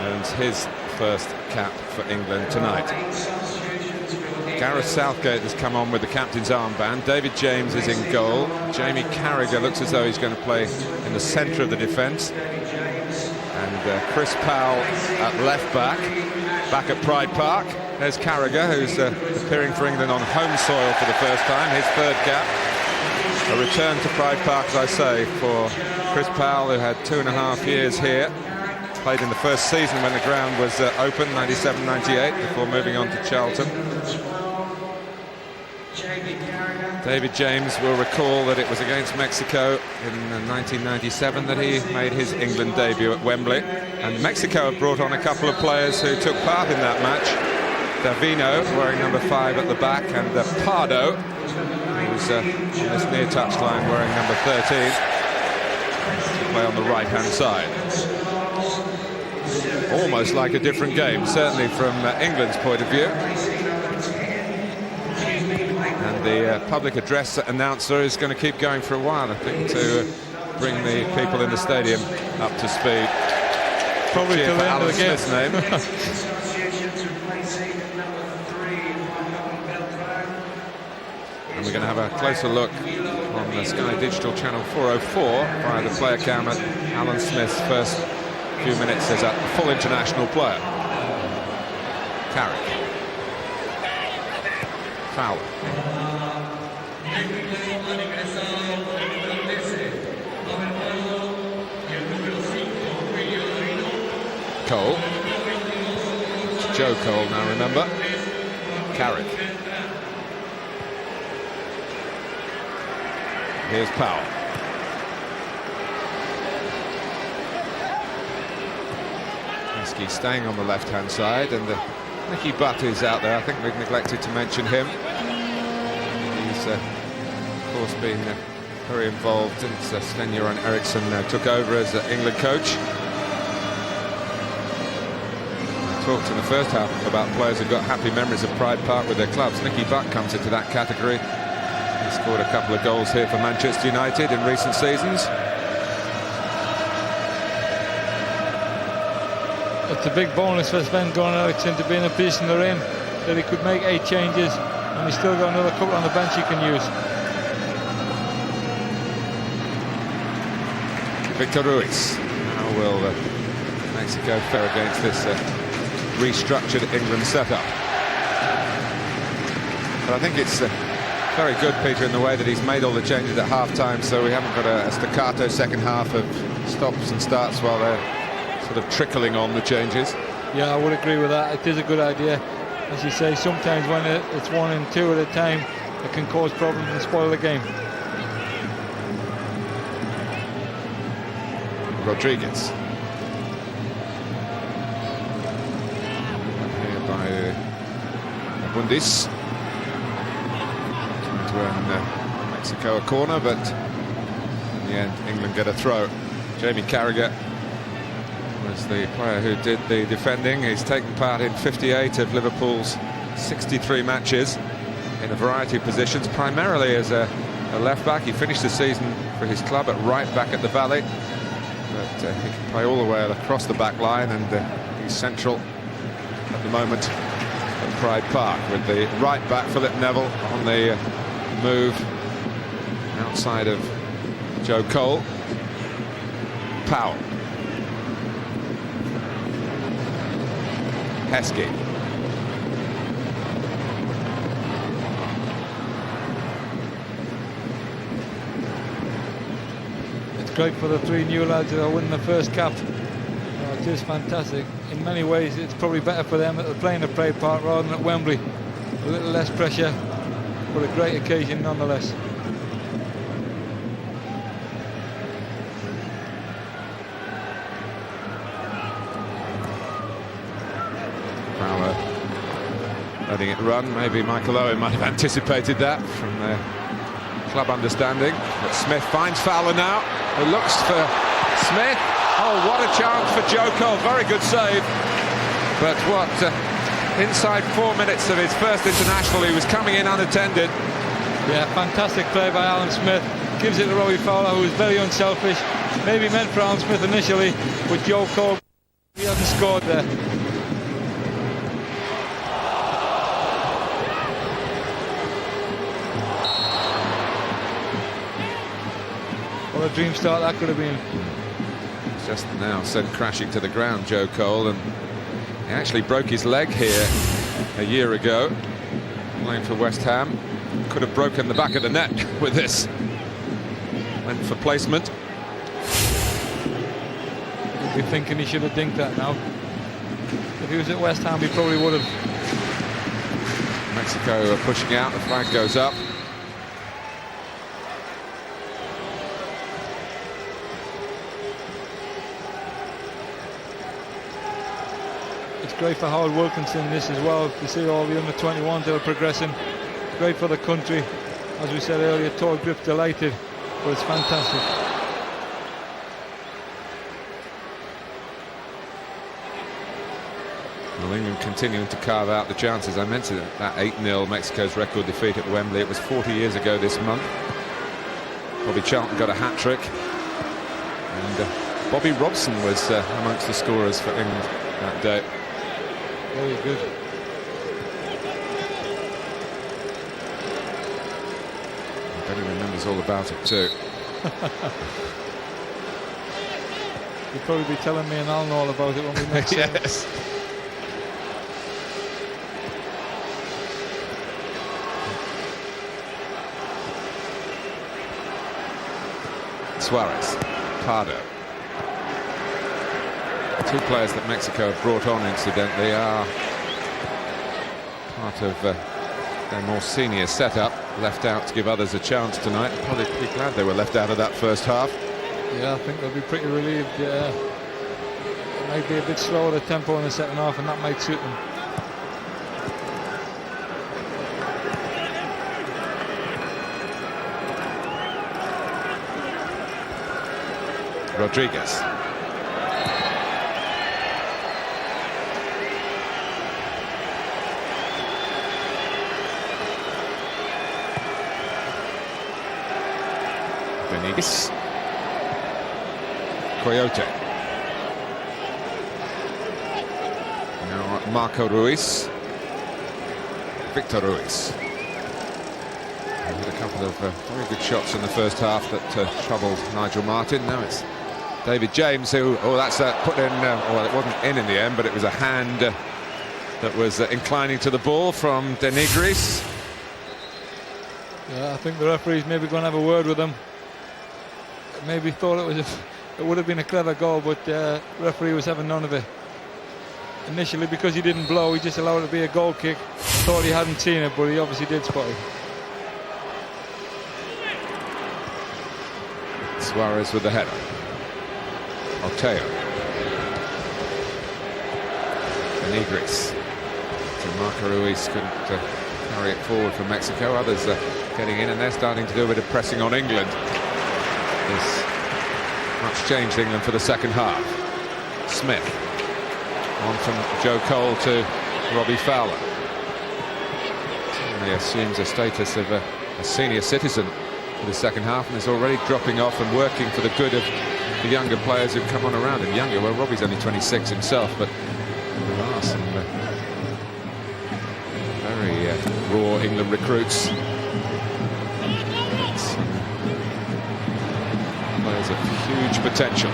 earns his first cap for England tonight. Gareth Southgate has come on with the captain's armband. David James is in goal. Jamie Carragher looks as though he's going to play in the centre of the defence. And Chris Powell at left back at Pride Park. There's Carragher, who's appearing for England on home soil for the first time, his third cap. A return to Pride Park, as I say, for Chris Powell, who had 2.5 years here. Played in the first season when the ground was open, 97-98, before moving on to Charlton. David James will recall that it was against Mexico in 1997 that he made his England debut at Wembley. And Mexico had brought on a couple of players who took part in that match. Davino, wearing number 5 at the back, and Pardo, who's on this near touchline, wearing number 13, to play on the right-hand side. Almost like a different game, certainly from England's point of view. And the public address announcer is going to keep going for a while, I think, to bring the people in the stadium up to speed. Probably till the end of the game. Smith's name. And we're going to have a closer look on the Sky Digital Channel 404 via the player cam at Alan Smith's first few minutes as a full international player. Carrick. Fowler. Cole. It's Joe Cole now, remember. Carrick. Here's Powell. Heskey staying on the left-hand side, and Nicky Butt is out there. I think we've neglected to mention him. He's, of course, been very involved since Sven-Göran Eriksson took over as England coach. I talked in the first half about players who've got happy memories of Pride Park with their clubs. Nicky Butt comes into that category. He scored a couple of goals here for Manchester United in recent seasons. It's a big bonus for Sven-Göran Eriksson to be in a position they're in, that he could make 8 changes, and he's still got another couple on the bench he can use. Victor Ruiz. How will Mexico fare against this restructured England setup? But I think it's very good, Peter, in the way that he's made all the changes at half-time, so we haven't got a staccato second half of stops and starts while they're sort of trickling on the changes. Yeah, I would agree with that. It is a good idea. As you say, sometimes when it's 1 and 2 at a time, it can cause problems and spoil the game. Rodriguez. Here by Bundis. Trying to earn Mexico a corner, but in the end, England get a throw. Jamie Carragher was the player who did the defending. He's taken part in 58 of Liverpool's 63 matches in a variety of positions, primarily as a left back. He finished the season for his club at right back at the Valley, but he can play all the way across the back line, and he's central at the moment at Pride Park with the right back Philip Neville on the move outside of Joe Cole. Powell. Heskey. It's great for the 3 new lads that are winning the first cap. It is fantastic. In many ways, it's probably better for them that they're playing at Pride Park rather than at Wembley. A little less pressure, but a great occasion nonetheless. Letting it run. Maybe Michael Owen might have anticipated that from their club understanding. But Smith finds Fowler now, who looks for Smith. Oh, what a chance for Joe Cole. Very good save. But what, inside 4 minutes of his first international, he was coming in unattended. Yeah, fantastic play by Alan Smith. Gives it to Robbie Fowler, who was very unselfish. Maybe meant for Alan Smith initially, but Joe Cole, he hasn't scored there. What a dream start that could have been. Just now sent crashing to the ground, Joe Cole, and he actually broke his leg here a year ago playing for West Ham. Could have broken the back of the net with this. Went for placement. He'd be thinking he should have dinked that now. If he was at West Ham, he probably would have. Mexico are pushing out, the flag goes up. Great for Howard Wilkinson this as well, to see all the under-21s that are progressing. Great for the country. As we said earlier, Todd Grip delighted, but it's fantastic. Well, England continuing to carve out the chances. I mentioned that 8-0 Mexico's record defeat at Wembley. It was 40 years ago this month. Bobby Charlton got a hat-trick, and Bobby Robson was amongst the scorers for England that day. Very good. I bet he remembers all about it too. You'll probably be telling me and I'll know all about it when we next Yes. Suarez, Pardo. 2 players that Mexico have brought on, incidentally, are part of their more senior setup, left out to give others a chance tonight. Probably pretty glad they were left out of that first half. Yeah, I think they'll be pretty relieved. It might be a bit slower the tempo in the second half, and that might suit them. Rodriguez. Benitez. Coyote. Now Marco Ruiz. Victor Ruiz. He had a couple of very good shots in the first half that troubled Nigel Martin. Now it's David James who, that's put in, well, it wasn't in the end, but it was a hand that was inclining to the ball from De Nigris. Yeah, I think the referee's maybe going to have a word with him. Maybe thought it would have been a clever goal, but the referee was having none of it. Initially, because he didn't blow, he just allowed it to be a goal kick. Thought he hadn't seen it, but he obviously did spot it. Suarez with the header. Oteo. Negris. So Marco Ruiz couldn't carry it forward from Mexico. Others are getting in, and they're starting to do a bit of pressing on England. This much changed England for the second half. Smith. On from Joe Cole to Robbie Fowler. He assumes a status of a senior citizen for the second half, and is already dropping off and working for the good of the younger players who've come on around him. Younger, well, Robbie's only 26 himself, but there are some very raw England recruits. Some players of huge potential.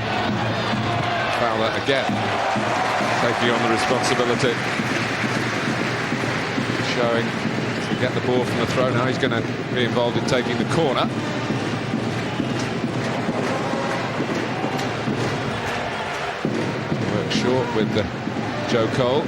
Fowler again taking on the responsibility, showing to get the ball from the throw. Now he's going to be involved in taking the corner. Work short with Joe Cole.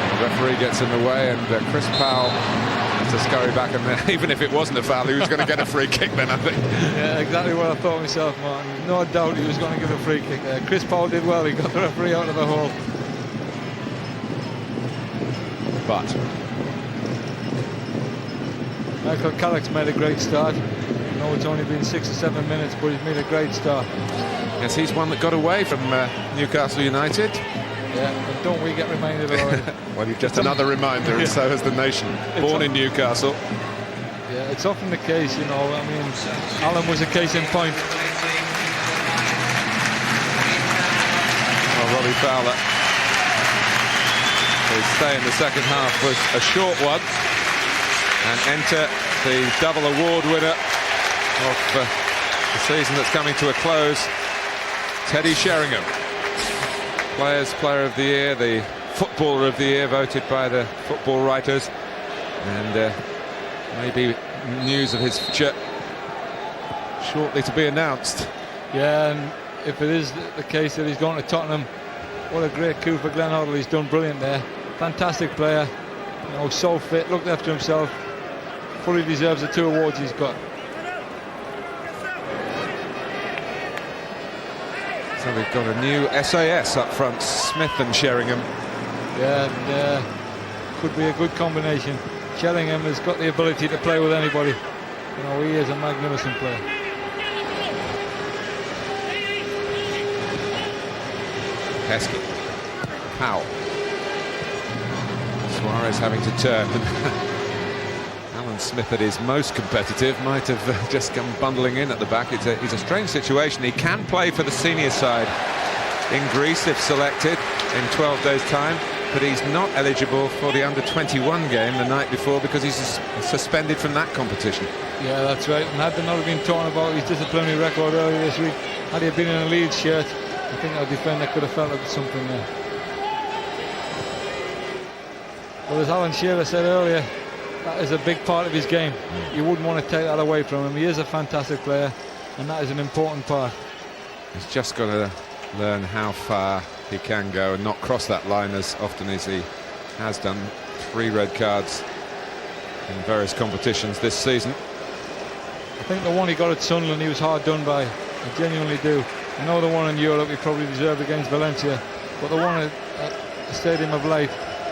The referee gets in the way, and Chris Powell has to scurry back, and then, even if it wasn't a foul, he was going to get a free kick then, I think. Yeah, exactly what I thought myself, Martin. No doubt he was going to give a free kick. Chris Powell did well. He got the referee out of the hole. But Michael Carrick's made a great start. I know it's only been 6 or 7 minutes, but he's made a great start. Yes, he's one that got away from Newcastle United. Yeah, and don't we get reminded of it? Well, you've just another reminder, and so has the nation. Born in Newcastle. Yeah, it's often the case, you know. I mean, Alan was a case in point. Well, Robbie Fowler, his stay in the second half was a short one, and enter the double award winner of the season that's coming to a close, Teddy Sheringham. Players' Player of the Year, the Footballer of the Year, voted by the football writers, and maybe news of his future shortly to be announced. Yeah, and if it is the case that he's going to Tottenham, what a great coup for Glenn Hoddle. He's done brilliant there. Fantastic player, you know, so fit, looked after himself, fully deserves the 2 awards he's got. So we've got a new SAS up front, Smith and Sheringham. Yeah, and could be a good combination. Sheringham has got the ability to play with anybody. You know, he is a magnificent player. Heskey. Powell. Suarez having to turn. Alan Smith, at his most competitive, might have just come bundling in at the back. It's a strange situation. He can play for the senior side in Greece if selected in 12 days' time, but he's not eligible for the under-21 game the night before because he's suspended from that competition. Yeah, that's right. And had there not been talking about his disciplinary record earlier this week, had he been in a Leeds shirt, I think our defender could have felt like something there. But as Alan Shearer said earlier, that is a big part of his game. You wouldn't want to take that away from him. He is a fantastic player, and that is an important part. He's just got to learn how far he can go and not cross that line as often as he has done. 3 red cards in various competitions this season. I think the one he got at Sunderland, he was hard done by. I genuinely do. I know the one in Europe he probably deserved against Valencia, but the one at the Stadium of Light,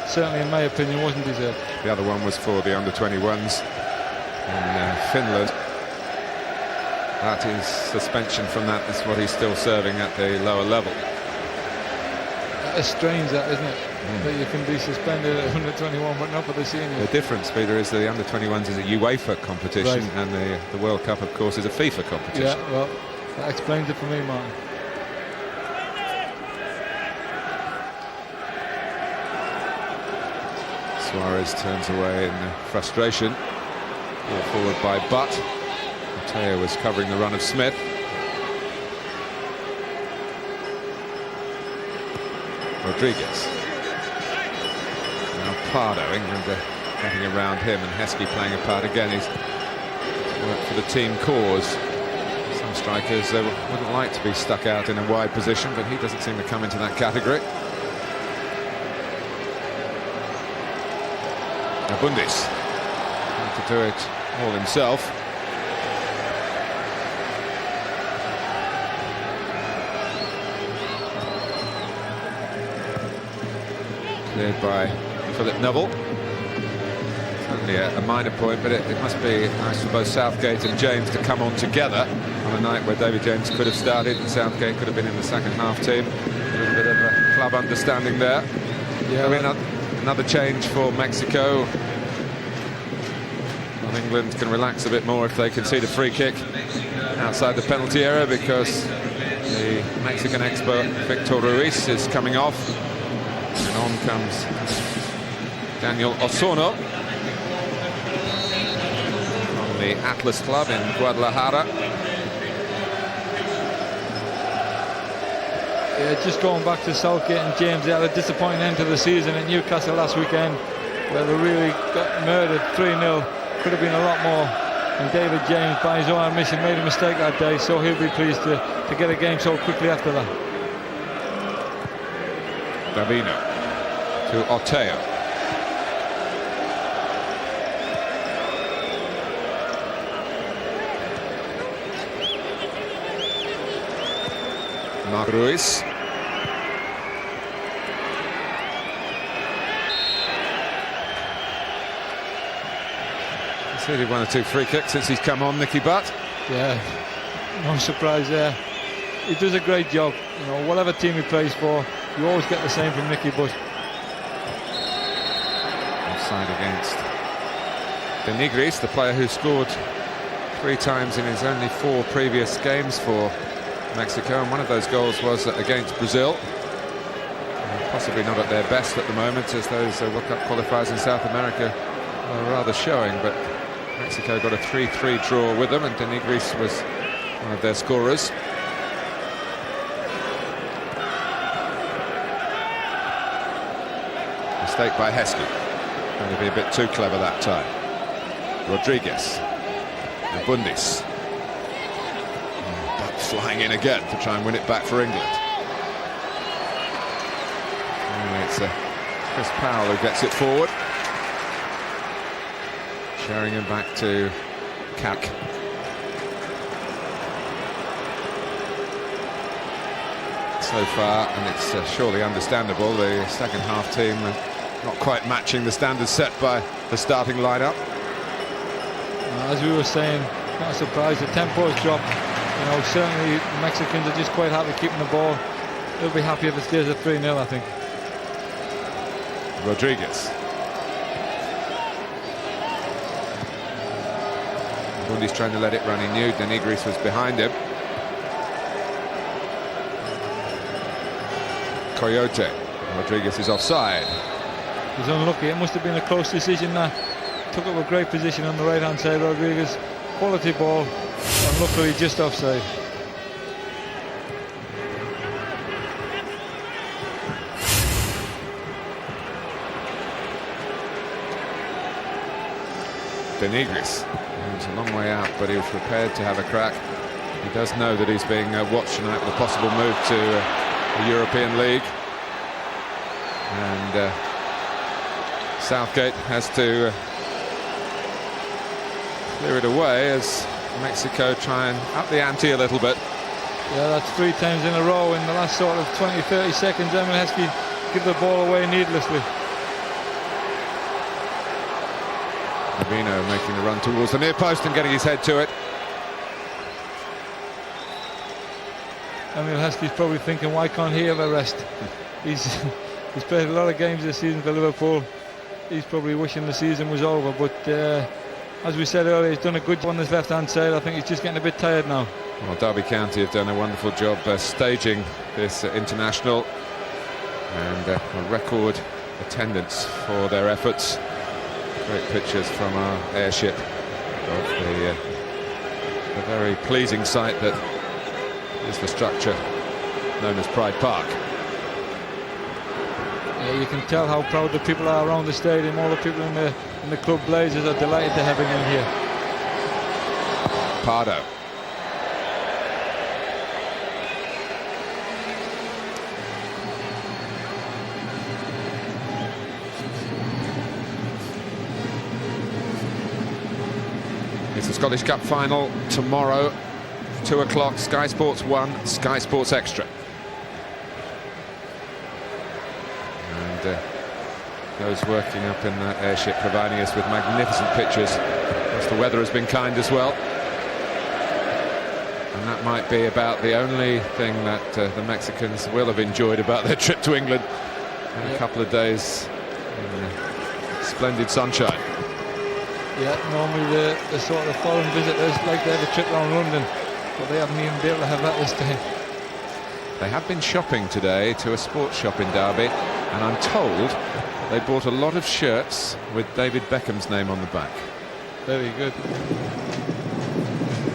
certainly in my opinion, wasn't deserved. The other one was for the under-21s in Finland. That is suspension from that. Is what he's still serving at the lower level. That is strange, that, isn't it? That you can be suspended at under-21 but not for the seniors. The difference, Peter, is that the under-21s is a UEFA competition, right, and the World Cup, of course, is a FIFA competition. Yeah, well, that explains it for me, Martin. Suarez turns away in frustration. Ball forward by Butt. Oteo was covering the run of Smith. Rodriguez. Now Pardo. England getting around him, and Heskey playing a part again. He's worked for the team cause. Some strikers they wouldn't like to be stuck out in a wide position, but he doesn't seem to come into that category. Bundis had to do it all himself. Cleared by Philip Neville. Only a minor point, but it must be nice for both Southgate and James to come on together on a night where David James could have started and Southgate could have been in the second half team. A little bit of a club understanding there. Yeah, I mean, another change for Mexico. Well, England can relax a bit more if they concede a free kick outside the penalty area, because the Mexican expert Victor Ruiz is coming off. And on comes Daniel Osorno from the Atlas Club in Guadalajara. Yeah, just going back to Southgate and James, they had a disappointing end to the season at Newcastle last weekend, where they really got murdered 3-0. Could have been a lot more. And David James, by his own admission, made a mistake that day, so he'll be pleased to get a game so quickly after that. Davino to Ortega. Marc Ruiz. He's really one or two free kicks since he's come on, Nicky Butt. Yeah, no surprise there. He does a great job. You know, whatever team he plays for, you always get the same from Nicky Butt. Offside against De Nigris, the player who scored 3 times in his only 4 previous games for Mexico, and one of those goals was against Brazil. Possibly not at their best at the moment, as those World Cup qualifiers in South America are rather showing, but Mexico got a 3-3 draw with them, and De Nigris was one of their scorers. Mistake by Heskey. Going to be a bit too clever that time. Rodriguez and Bundis. But flying in again to try and win it back for England. And it's Chris Powell who gets it forward. Sheringham back to Kak. So far, and it's surely understandable, the second half team not quite matching the standards set by the starting lineup. As we were saying, not a surprise, the tempo's dropped. You know, certainly the Mexicans are just quite happy keeping the ball. They'll be happy if it stays at 3-0, I think. Rodriguez. Bundy's trying to let it run. He knew De Nigris was behind him. Coyote. Rodriguez is offside. He's unlucky. It must have been a close decision that. Took up a great position on the right hand side, Rodriguez. Quality ball, and luckily just offside. De Nigris. He was a long way out, but he was prepared to have a crack. He does know that he's being watched tonight with a possible move to the European League. And Southgate has to clear it away as Mexico try and up the ante a little bit. Yeah, that's 3 times in a row in the last sort of 20-30 seconds. Emil Heskey give the ball away needlessly. Davino making the run towards the near post and getting his head to it. Emil Heskey's probably thinking, why can't he have a rest? He's played a lot of games this season for Liverpool. He's probably wishing the season was over, but as we said earlier, he's done a good job on this left-hand side. I think he's just getting a bit tired now. Well, Derby County have done a wonderful job staging this international, and a record attendance for their efforts. Great pictures from our airship of the very pleasing sight that is the structure known as Pride Park. Yeah, you can tell how proud the people are around the stadium, all the people in the and the club Blazers are delighted to have him in here. Pardo. It's the Scottish Cup final tomorrow, 2 o'clock, Sky Sports 1, Sky Sports Extra. And those working up in that airship providing us with magnificent pictures. Plus the weather has been kind as well. And that might be about the only thing that the Mexicans will have enjoyed about their trip to England in a couple of days in splendid sunshine. Yeah, normally the sort of foreign visitors like to have a trip around London, but they haven't even been able to have that this time. They have been shopping today to a sports shop in Derby, and I'm told they bought a lot of shirts with David Beckham's name on the back. Very good.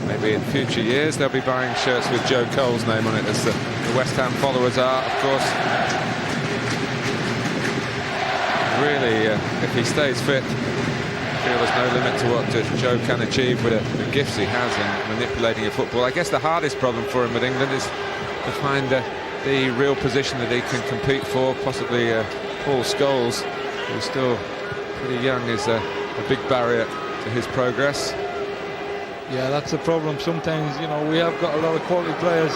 Maybe in future years they'll be buying shirts with Joe Cole's name on it, as the West Ham followers are, of course. Really, if he stays fit, I feel there's no limit to what Joe can achieve with the gifts he has in manipulating a football. I guess the hardest problem for him at England is to find the real position that he can compete for. Possibly Paul Scholes, who's still pretty young, is a big barrier to his progress. Yeah, that's the problem. Sometimes, you know, we have got a lot of quality players,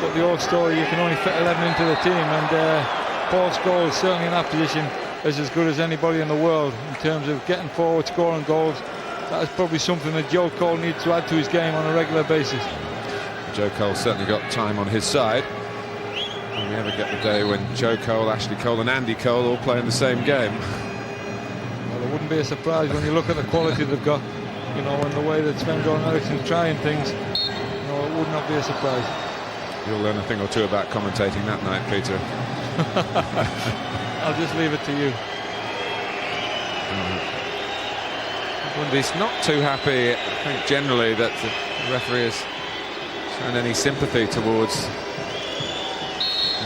but the old story, you can only fit 11 into the team, and Paul Scholes, certainly in that position, is as good as anybody in the world in terms of getting forward, scoring goals. That is probably something that Joe Cole needs to add to his game on a regular basis. Joe Cole certainly got time on his side. Will we ever get the day when Joe Cole, Ashley Cole and Andy Cole all play in the same game? Well, it wouldn't be a surprise when you look at the quality they've got, you know, and the way that Sven-Göran Eriksson's trying things. You know, it would not be a surprise. You'll learn a thing or two about commentating that night, Peter. I'll just leave it to you. Bundy's not too happy, I think, generally, that the referee has shown any sympathy towards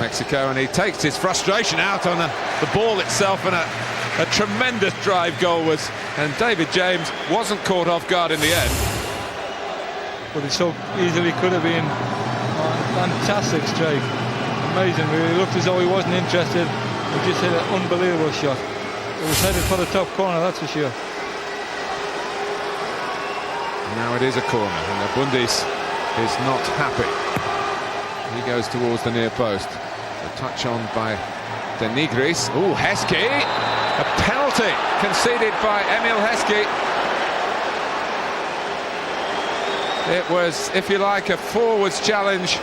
Mexico, and he takes his frustration out on the ball itself, and a tremendous drive goal was, and David James wasn't caught off guard in the end. But it so easily could have been a fantastic strike. Amazing, really. It looked as though he wasn't interested. He just hit an unbelievable shot. It was headed for the top corner, that's for sure. Now it is a corner, and Bundis is not happy. He goes towards the near post. A touch on by De Nigris. Oh, Heskey! A penalty conceded by Emil Heskey. It was, if you like, a forwards challenge,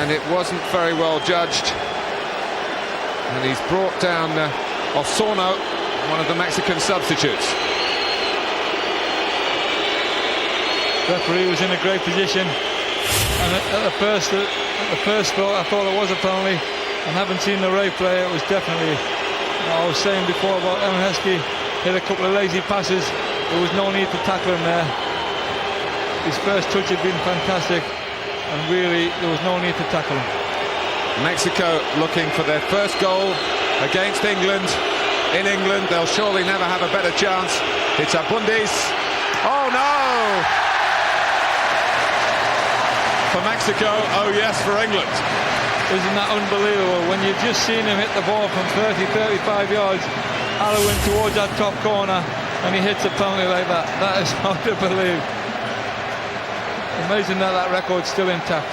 and it wasn't very well judged. And he's brought down Osorno, one of the Mexican substitutes. The referee was in a great position, and at the first thought, I thought it was a penalty, and having seen the replay, it was definitely. I was saying before about Emil Heskey hit a couple of lazy passes. There was no need to tackle him there. His first touch had been fantastic, and really there was no need to tackle him. Mexico looking for their first goal against England. In England, they'll surely never have a better chance. It's Abundis. Oh no! For Mexico, oh yes for England. Isn't that unbelievable? When you've just seen him hit the ball from 30-35 yards, Alowin towards that top corner, and he hits a penalty like that. That is hard to believe. Amazing that that record's still intact.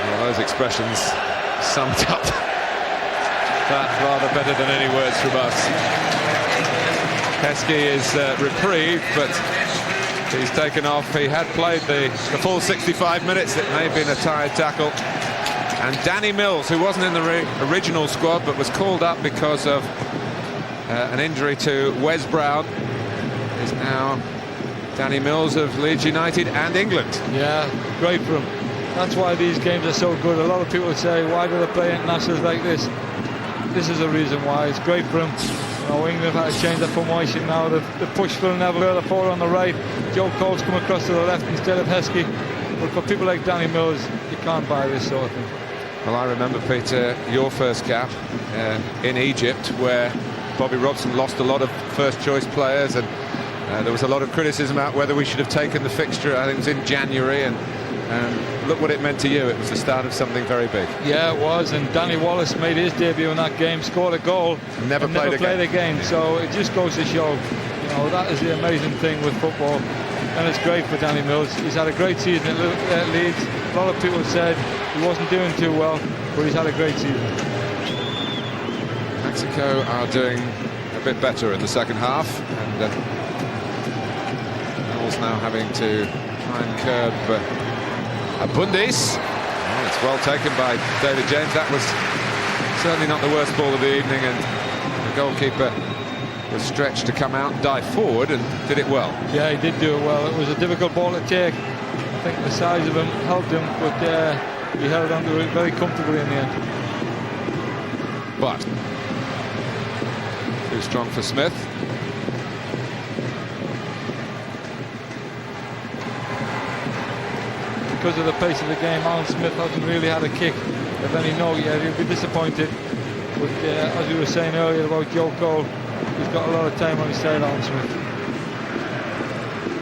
Well, those expressions summed up that rather better than any words from us. Heskey is reprieved, but he's taken off. He had played the full 65 minutes. It may have been a tired tackle. And Danny Mills, who wasn't in the original squad but was called up because of an injury to Wes Brown, is now Danny Mills of Leeds United and England. Yeah, great for him. That's why these games are so good. A lot of people say, why do they play internationals like this? This is the reason why. It's great for him. You know, England have had to change their formation now. They've pushed Phil Neville further forward on the right. Joe Cole's come across to the left instead of Heskey. But for people like Danny Mills, you can't buy this sort of thing. Well, I remember, Peter, your first cap in Egypt, where Bobby Robson lost a lot of first-choice players, and there was a lot of criticism about whether we should have taken the fixture. I think it was in January, and look what it meant to you. It was the start of something very big. Yeah, it was, and Danny Wallace made his debut in that game, scored a goal, Never played again. So it just goes to show, you know, that is the amazing thing with football, and it's great for Danny Mills. He's had a great season at Leeds. A lot of people said he wasn't doing too well, but he's had a great season. Mexico are doing a bit better in the second half, and Mills now having to try and curb Abundis. Oh, it's well taken by David James. That was certainly not the worst ball of the evening, and the goalkeeper was stretched to come out, dive forward, and did it well. Yeah, he did do it well. It was a difficult ball to take. I think the size of him helped him, but he held on to it very comfortably in the end. But too strong for Smith. Because of the pace of the game, Alan Smith hasn't really had a kick of any note yet. He'll be disappointed. But as we were saying earlier about Joe Cole, he's got a lot of time on his side, Alan Smith.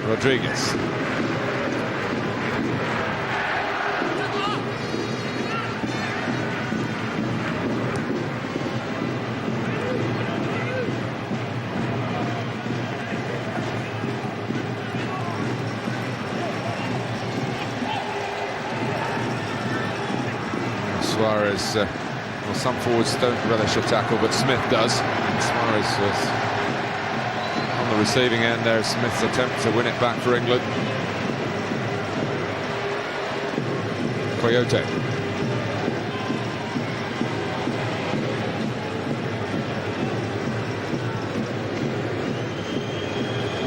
Rodriguez. Suarez, well, some forwards don't relish a tackle, but Smith does. Suarez was on the receiving end there. Smith's attempt to win it back for England. Coyote.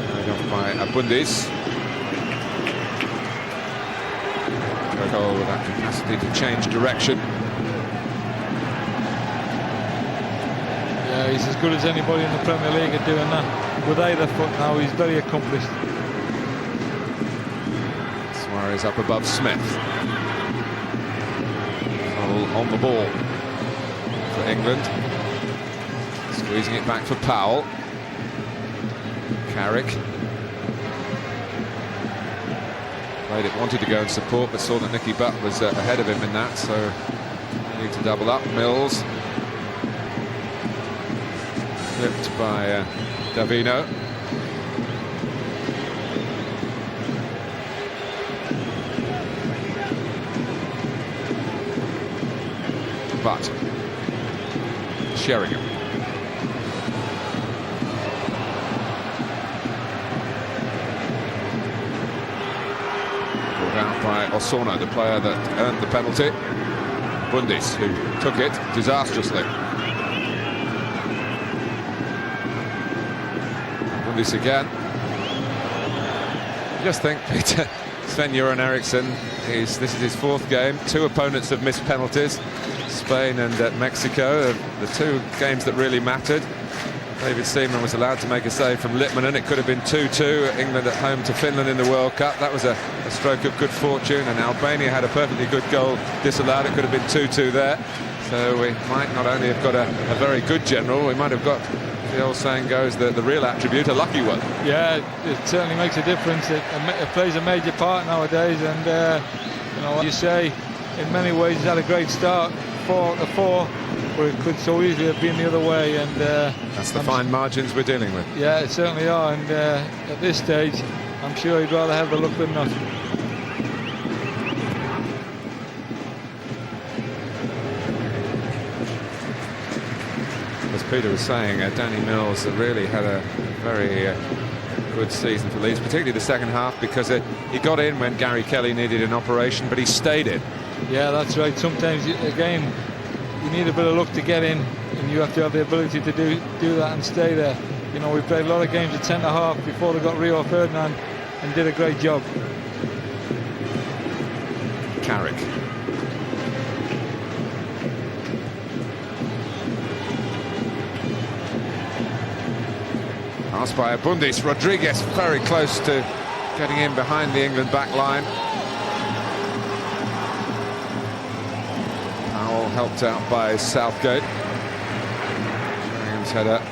Carried off by Abundis. Goal with that capacity to change direction. Yeah, he's as good as anybody in the Premier League at doing that. With either foot now, he's very accomplished. Suarez up above Smith. All on the ball for England. Squeezing it back for Powell. Carrick. Played it, wanted to go and support, but saw that Nicky Butt was ahead of him in that, so need to double up. Mills. Flipped by Davino. But Sheringham. Brought out by Osona, the player that earned the penalty. Bundis, who took it disastrously. Bundis again. I just think, Peter, Sven-Göran Eriksson, this is his fourth game. Two opponents have missed penalties. Spain and Mexico, the two games that really mattered. David Seaman was allowed to make a save from Litmanen. It could have been 2-2. England at home to Finland in the World Cup. That was a stroke of good fortune, and Albania had a perfectly good goal disallowed. It could have been 2-2 there. So we might not only have got a very good general, we might have got, the old saying goes, the real attribute, a lucky one. Yeah, it certainly makes a difference. It plays a major part nowadays, and you know, what you say, in many ways he's had a great start, 4-4, but it could so easily have been the other way, and that's the fine margins we're dealing with. Yeah, it certainly are, and at this stage I'm sure he'd rather have the luck than not. As Peter was saying, Danny Mills really had a very good season for Leeds, particularly the second half, because he got in when Gary Kelly needed an operation, but he stayed in. Yeah, that's right. Sometimes, again, you need a bit of luck to get in, and you have to have the ability to do that and stay there. You know, we played a lot of games at centre-half before they got Rio Ferdinand and did a great job. Carrick. Passed by Abundis. Rodriguez very close to getting in behind the England back line. Foul helped out by Southgate. Sheringham's header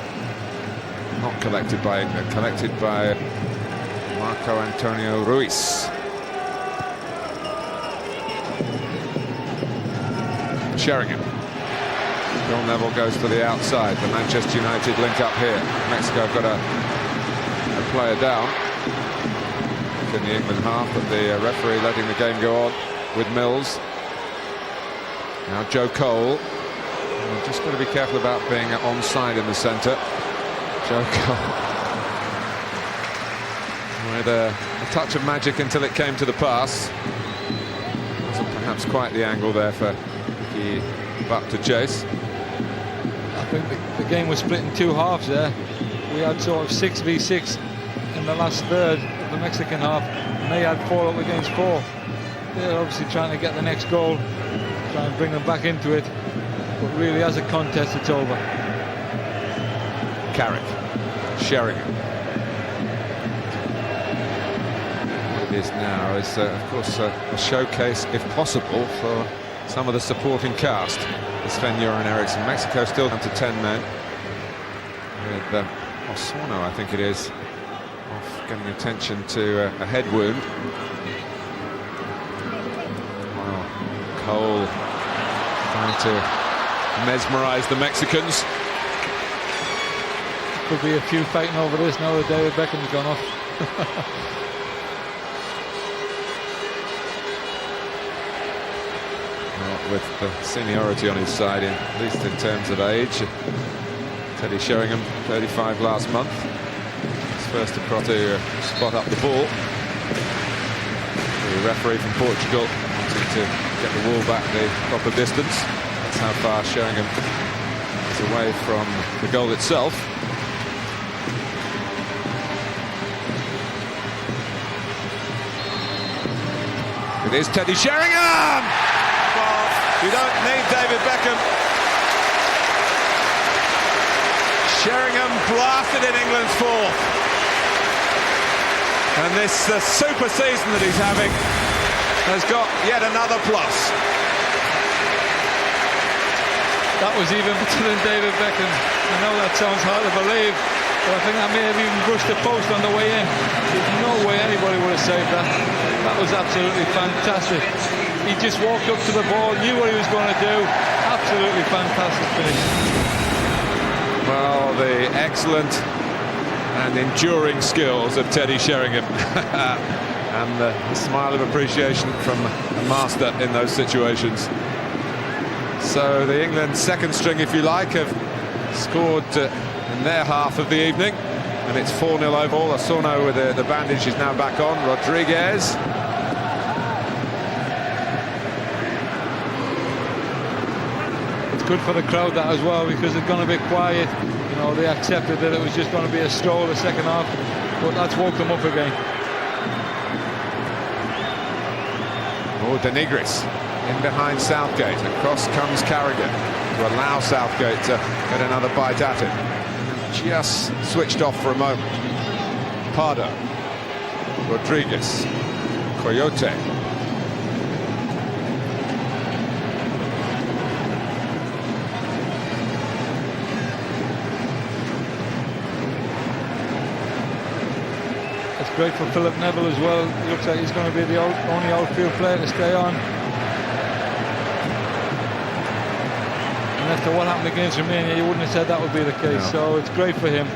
not collected by England, collected by Marco Antonio Ruiz. Sheringham. Phil Neville goes to the outside. The Manchester United link up here. Mexico have got a player down in the England half, but the referee letting the game go on with Mills. Now Joe Cole. Just got to be careful about being onside in the centre. Joe Cole with a touch of magic until it came to the pass. Wasn't perhaps quite the angle there for Nicky Butt to chase. I think the game was split in two halves there. We had sort of 6v6 in the last third of the Mexican half, and they had 4 up against 4. They're obviously trying to get the next goal, try and bring them back into it, but really as a contest it's over. Carrick, Sheringham. It is now, is of course a showcase, if possible, for some of the supporting cast. Sven-Göran Eriksson. Mexico still down to 10 men. With Osorno, I think it is, off getting attention to a head wound. Wow. Cole trying to mesmerise the Mexicans. Could be a few fighting over this now that David Beckham's gone off. With the seniority on his side, at least in terms of age. Teddy Sheringham, 35 last month. His first across to spot up the ball. The referee from Portugal wanting to get the ball back the proper distance. That's how far Sheringham is away from the goal itself. It is Teddy Sheringham! You don't need David Beckham. Sheringham blasted in England's fourth. And this super season that he's having has got yet another plus. That was even better than David Beckham. I know that sounds hard to believe, but I think that may have even brushed the post on the way in. There's no way anybody would have saved that. That was absolutely fantastic. He just walked up to the ball, knew what he was going to do. Absolutely fantastic finish. Well, the excellent and enduring skills of Teddy Sheringham. And the smile of appreciation from a master in those situations. So the England second string, if you like, have scored in their half of the evening. And it's 4-0 overall. Osorno with the bandage is now back on. Rodriguez. Good for the crowd that as well, because they're going to be quiet. You know, they accepted that it was just going to be a stroll the second half, but that's woke them up again. Oh, Denigris in behind Southgate. Across comes Carragher to allow Southgate to get another bite at it. Just switched off for a moment. Pardo, Rodriguez, Coyote. Great for Philip Neville as well. It looks like he's going to be the only outfield player to stay on. And after what happened against Romania, you wouldn't have said that would be the case. No. So it's great for him.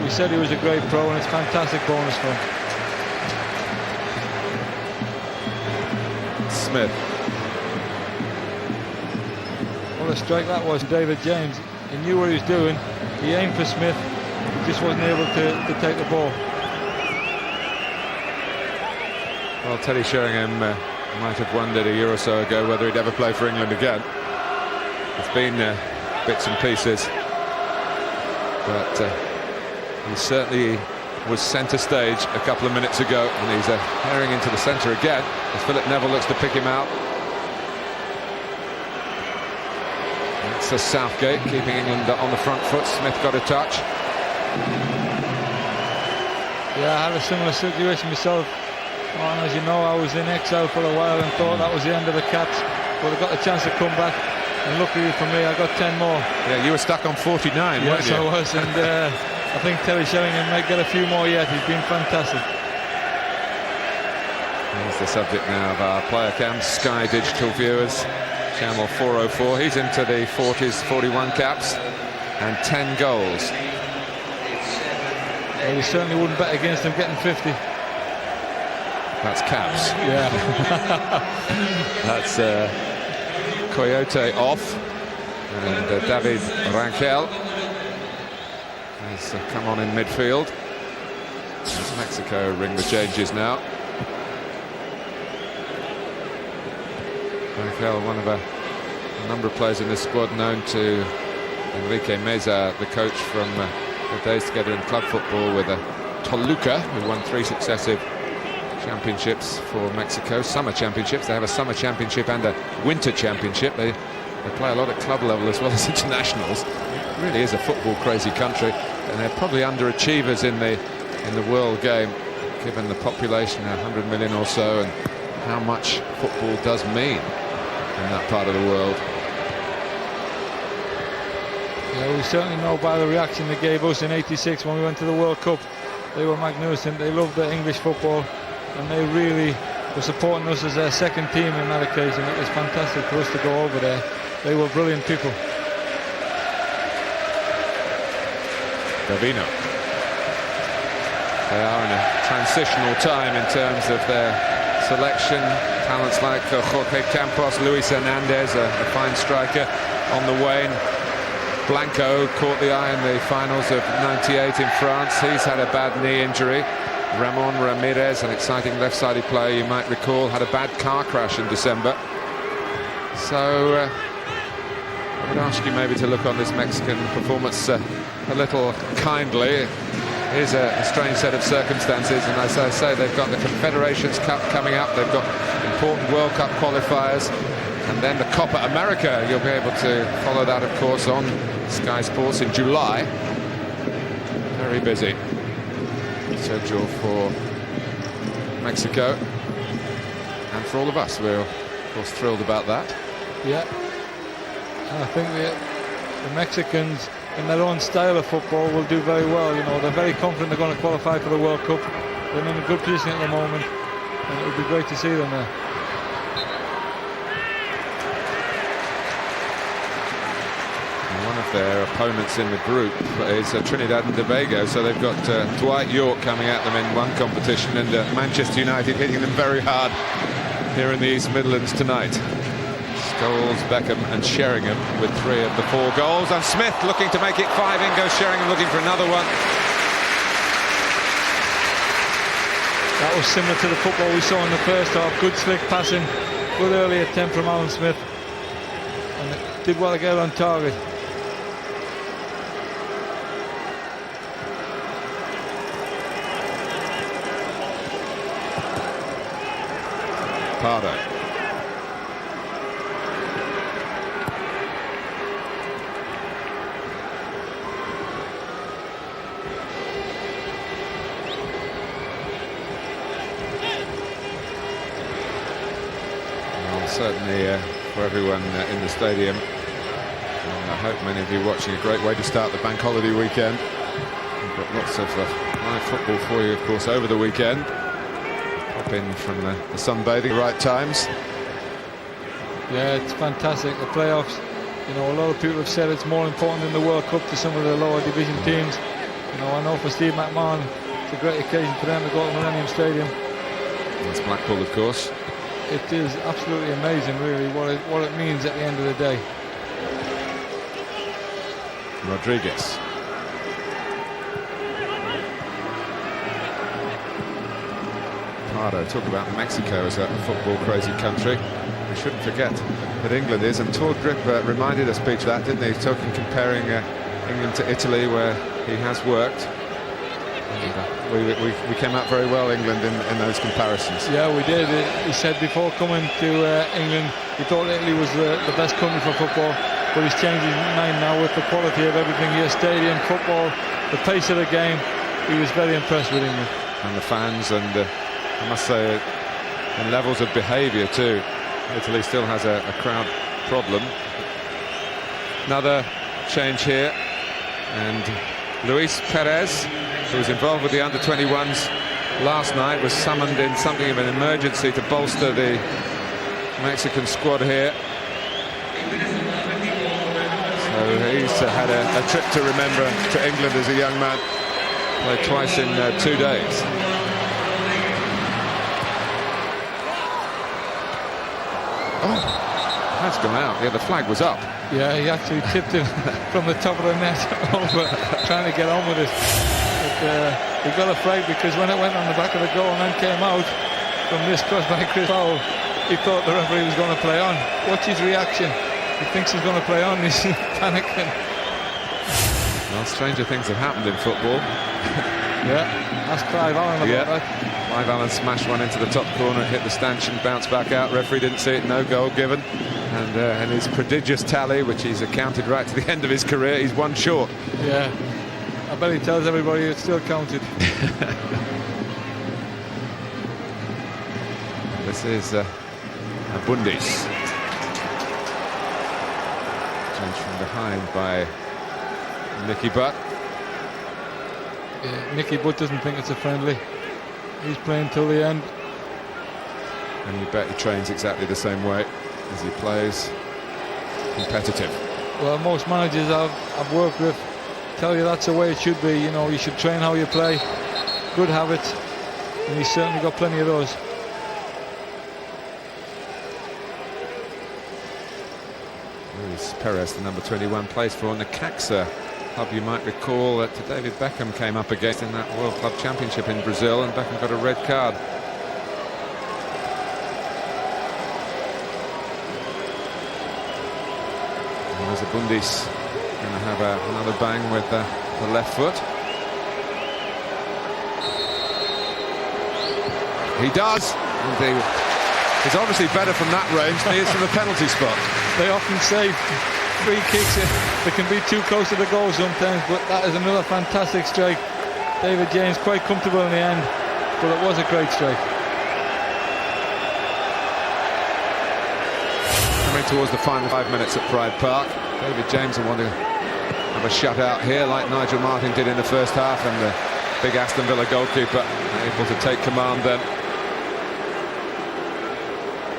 We said he was a great pro, and it's a fantastic bonus for him. Smith. What a strike that was, David James. He knew what he was doing. He aimed for Smith. He just wasn't able to take the ball. Well, Teddy Sheringham might have wondered a year or so ago whether he'd ever play for England again. It's been bits and pieces, but he certainly was centre stage a couple of minutes ago, and he's herring into the centre again as Philip Neville looks to pick him out. That's Southgate keeping England on the front foot. Smith got a touch. Yeah, I had a similar situation myself. And as you know, I was in exile for a while and thought that was the end of the Cats. but I got a chance to come back, and luckily for me I got 10 more. Yeah, you were stuck on 49, weren't you? Yes, I was, and I think Terry Sheringham might get a few more yet. He's been fantastic. Here's the subject now of our player cam, Sky Digital viewers. Channel 404, he's into the 40s, 41 caps and 10 goals. Well, you certainly wouldn't bet against him getting 50. That's caps. Yeah. That's Coyote off, and David Rankel has come on in midfield. As Mexico ring the changes now. Rankel, one of a number of players in this squad known to Enrique Meza, the coach from the days together in club football with Toluca, who won 3 successive championships for Mexico, summer championships. They have a summer championship and a winter championship. They play a lot at club level as well as internationals. It really is a football crazy country, and they're probably underachievers in the world game, given the population, 100 million or so, and how much football does mean in that part of the world. Yeah, we certainly know by the reaction they gave us in '86 when we went to the World Cup. They were magnificent. They loved the English football, and they really were supporting us as their second team in that occasion. It was fantastic for us to go over there. They were brilliant people. Davino. They are in a transitional time in terms of their selection. Talents like Jorge Campos, Luis Hernandez, a fine striker on the wane. Blanco caught the eye in the finals of '98 in France. He's had a bad knee injury. Ramon Ramirez, an exciting left-sided player you might recall, had a bad car crash in December. So I would ask you maybe to look on this Mexican performance a little kindly. It is a strange set of circumstances, and as I say, they've got the Confederations Cup coming up. They've got important World Cup qualifiers, and then the Copa America. You'll be able to follow that, of course, on Sky Sports in July. Very busy schedule for Mexico, and for all of us. We're, of course, thrilled about that. Yeah. And I think the Mexicans, in their own style of football, will do very well. You know, they're very confident they're going to qualify for the World Cup. They're in a good position at the moment, and it would be great to see them there. One of their opponents in the group is Trinidad and Tobago, so they've got Dwight York coming at them in one competition, and Manchester United hitting them very hard here in the East Midlands tonight. Scholes, Beckham and Sheringham with 3 of the 4 goals, and Smith looking to make it 5. In goes Sheringham looking for another one. That was similar to the football we saw in the first half. Good slick passing, good early attempt from Alan Smith, and it did well to get on target. Pardo. Well, certainly for everyone in the stadium, I hope many of you watching, a great way to start the bank holiday weekend. We've got lots of live football for you, of course, over the weekend. Pop in from the sunbathing, right times. Yeah, it's fantastic. The playoffs, you know, a lot of people have said it's more important than the World Cup to some of the lower division teams. You know, I know for Steve McMahon, it's a great occasion for them to go to Millennium Stadium. That's Blackpool, of course. It is absolutely amazing, really, what it means at the end of the day. Rodriguez. Pardo, talk about Mexico as a football crazy country. We shouldn't forget that England is, and Todd Grip reminded us of that, didn't he? Talking, comparing England to Italy, where he has worked. And, we came out very well, England, in those comparisons. Yeah, we did. He said before coming to England, he thought Italy was the best country for football, but he's changed his mind now with the quality of everything here, stadium, football, the pace of the game. He was very impressed with England. And the fans, and I must say, and levels of behaviour too. Italy still has a crowd problem. Another change here, and Luis Perez, who was involved with the under-21s last night, was summoned in something of an emergency to bolster the Mexican squad here. So he's had a trip to remember to England as a young man. Played twice in 2 days. Oh, that's gone out. Yeah, the flag was up. Yeah, he actually tipped it from the top of the net over, trying to get on with it. But he got a flag because when it went on the back of the goal and then came out from this cross by Chris Powell, he thought the referee was going to play on. Watch his reaction. He thinks he's going to play on. He's panicking. Well, stranger things have happened in football. Yeah, that's Clive Allen about that. Clive Allen smashed one into the top corner, hit the stanchion, bounced back out. Referee didn't see it, no goal given. And his prodigious tally, which he's accounted right to the end of his career, he's one short. Yeah, I bet he tells everybody it's still counted. This is Abundis. Change from behind by Nicky Butt. Yeah, Nicky Butt doesn't think it's a friendly. He's playing till the end. And you bet he trains exactly the same way as he plays. Competitive. Well, most managers I've worked with tell you that's the way it should be. You know, you should train how you play. Good habits. And he's certainly got plenty of those. Luis Perez, the number 21, plays for Necaxa club. You might recall that David Beckham came up against in that World Club Championship in Brazil, and Beckham got a red card. And there's Abundis going to have another bang with the left foot. He does. And he's obviously better from that range than he is from the penalty spot. They often say free kicks, they can be too close to the goal sometimes, but that is another fantastic strike. David James quite comfortable in the end, but it was a great strike. Coming towards the final 5 minutes at Pride Park, David James will want to have a shutout here like Nigel Martyn did in the first half, and the big Aston Villa goalkeeper able to take command then.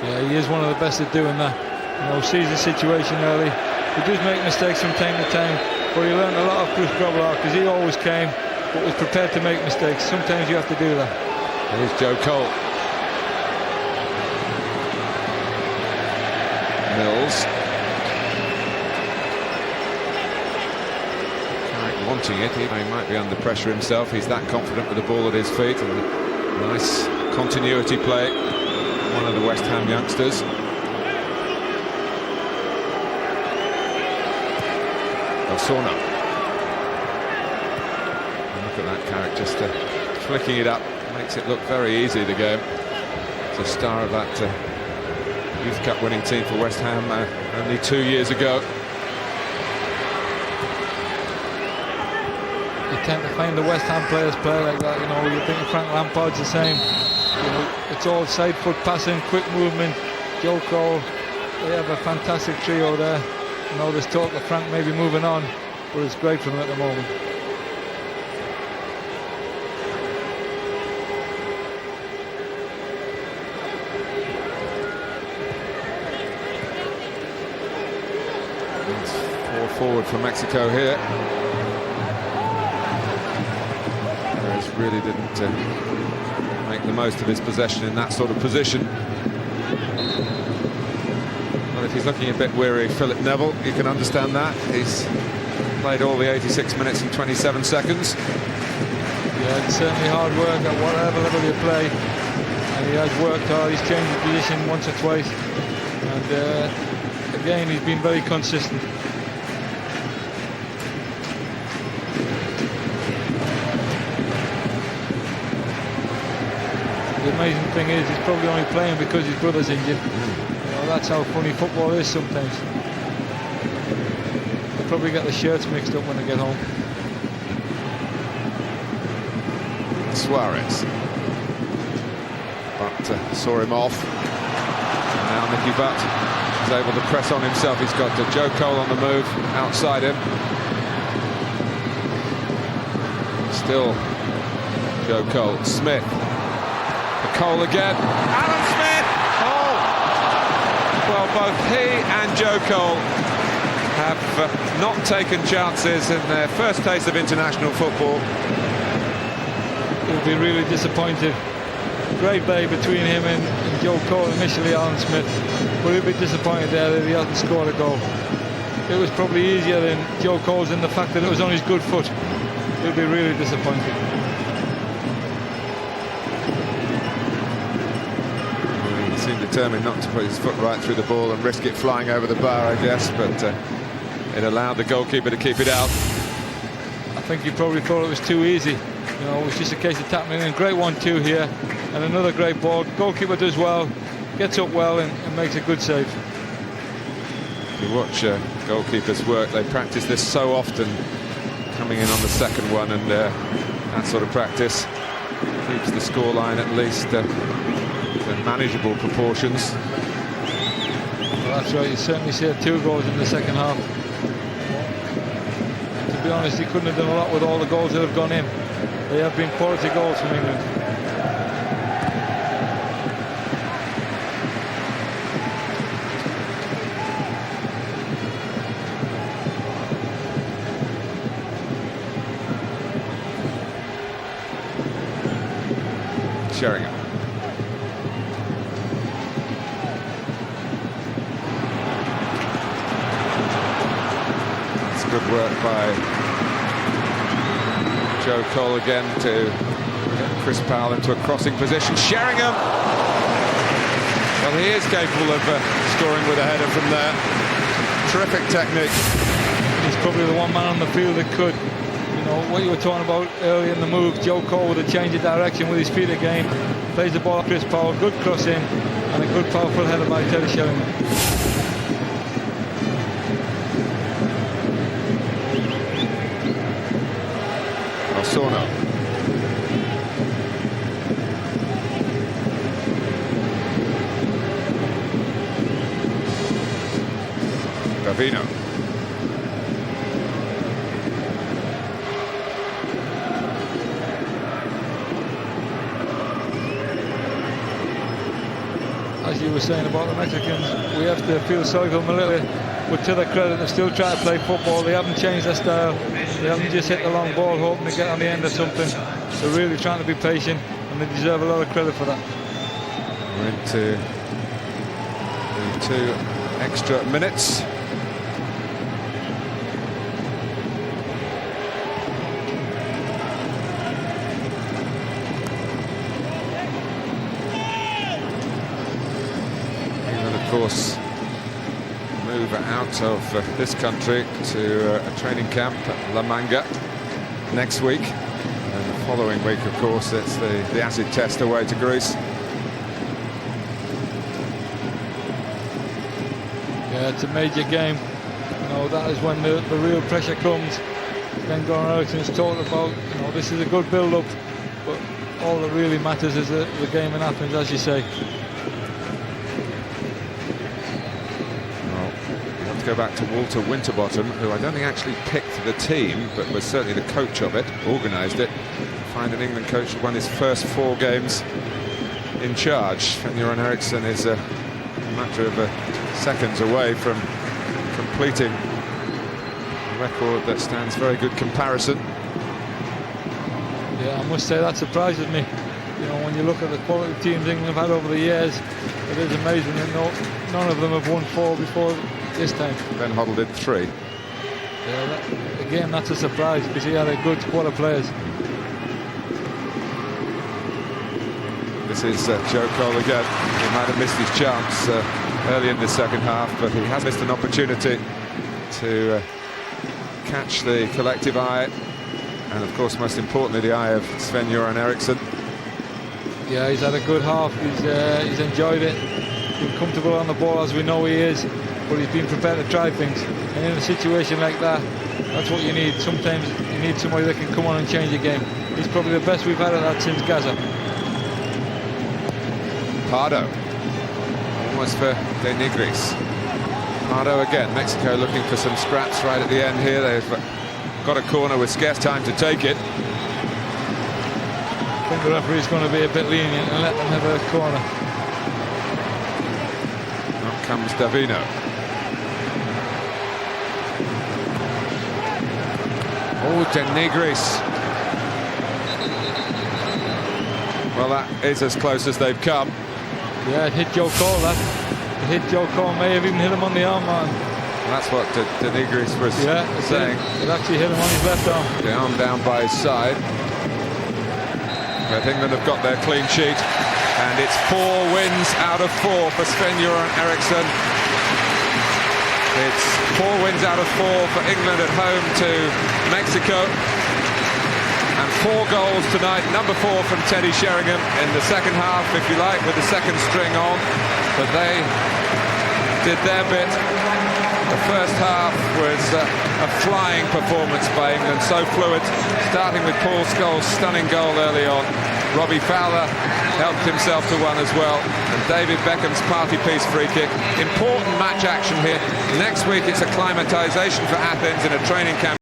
Yeah, he is one of the best at doing that. You know, sees the situation early. He does make mistakes from time to time, but he learned a lot of Chris Grobbelaar because he always came, but was prepared to make mistakes. Sometimes you have to do that. Here's Joe Cole. Mills. Carrick wanting it. He might be under pressure himself. He's that confident with the ball at his feet. And nice continuity play. One of the West Ham youngsters. Osuna. Look at that Carrick just flicking it up. Makes it look very easy, the game. It's a star of that Youth Cup winning team for West Ham only 2 years ago. You tend to find the West Ham players play like that. You know, you think Frank Lampard's the same. You know, it's all side foot passing, quick movement. Joe Cole, they have a fantastic trio there. You know, there's talk of Frank maybe moving on, but it's great for them at the moment. It's 4 forward for Mexico here. Perez really didn't make the most of his possession in that sort of position. Well, if he's looking a bit weary, Philip Neville, you can understand that. He's played all the 86 minutes and 27 seconds. Yeah, it's certainly hard work at whatever level you play, and he has worked hard. He's changed the position once or twice, and again he's been very consistent. The amazing thing is he's probably only playing because his brother's injured. You know, that's how funny football is sometimes. They'll probably get the shirts mixed up when they get home. Suarez, but saw him off. Now Nicky Butt is able to press on himself. He's got Joe Cole on the move outside him. Still Joe Cole. Smith. Cole again. Alan Smith! Oh! Well, both he and Joe Cole have not taken chances in their first taste of international football. He'll be really disappointed. Great play between him and Joe Cole, initially Alan Smith, but he'll be disappointed there that he hasn't scored a goal. It was probably easier than Joe Cole's in the fact that it was on his good foot. He'll be really disappointed. He seemed determined not to put his foot right through the ball and risk it flying over the bar, I guess, but it allowed the goalkeeper to keep it out. I think he probably thought it was too easy. You know, it was just a case of tapping in. Great 1-2 here, and another great ball. Goalkeeper does well, gets up well, and makes a good save. If you watch goalkeepers work, they practice this so often, coming in on the second one, and that sort of practice keeps the scoreline at least in manageable proportions. Well, that's right, you certainly see 2 goals in the second half. To be honest, he couldn't have done a lot with all the goals that have gone in. They have been quality goals from England. Sheringham. That's good work by Joe Cole again to get Chris Powell into a crossing position. Sheringham! Well, he is capable of scoring with a header from there. Terrific technique. He's probably the one man on the field that could. You know, what you were talking about earlier in the move, Joe Cole with a change of direction with his feet again. Plays the ball at Chris Powell, good cross in, and a good powerful header by Teddy Sheringham. Osorno. Gavino. As you were saying about the Mexicans, we have to feel sorry for them a little bit, but to their credit, they're still trying to play football. They haven't changed their style. They haven't just hit the long ball hoping to get on the end of something. They're really trying to be patient, and they deserve a lot of credit for that. We're into the 2 extra minutes. England, of course, move out of this country to a training camp at La Manga next week, and the following week, of course, it's the acid test away to Greece. Yeah, it's a major game. You know, that is when the real pressure comes. Then Goran Eriksson's talked about, you know, this is a good build-up, but all that really matters is the game in Athens, as you say. Go back to Walter Winterbottom, who I don't think actually picked the team, but was certainly the coach of it, organised it. Find an England coach who won his first 4 games in charge. Sven-Göran Eriksson is a matter of seconds away from completing a record that stands very good comparison. Yeah, I must say that surprises me. You know, when you look at the quality teams England have had over the years, it is amazing that none of them have won 4 before this time. Ben Hoddle did 3. Yeah, again, that's a surprise because he had a good squad of players. This is Joe Cole again. He might have missed his chance early in the second half, but he has missed an opportunity to catch the collective eye, and of course, most importantly, the eye of Sven-Göran Eriksson. Yeah, he's had a good half. He's enjoyed it. Been comfortable on the ball, as we know he is, but he's been prepared to try things. And in a situation like that, that's what you need. Sometimes you need somebody that can come on and change the game. He's probably the best we've had at that since Gaza. Pardo was for De Nigris. Pardo again. Mexico looking for some scraps right at the end here. They've got a corner with scarce time to take it. I think the referee's going to be a bit lenient and let them have a corner. Up comes Davino. Oh, De Nigris. Well, that is as close as they've come. Yeah, it hit Joe Cole, that. It hit Joe Cole, may have even hit him on the arm, man. And that's what De Nigris was saying. It actually hit him on his left arm. The arm down by his side. But England have got their clean sheet. And it's 4 wins out of 4 for Sven-Göran Eriksson. It's 4 wins out of 4 for England at home to Mexico. And 4 goals tonight, number 4 from Teddy Sheringham in the second half, if you like, with the second string on. But they did their bit. The first half was a flying performance by England, so fluid, starting with Paul Scholes' stunning goal early on. Robbie Fowler helped himself to one as well. And David Beckham's party piece free kick. Important match action here. Next week it's acclimatisation for Athens in a training camp.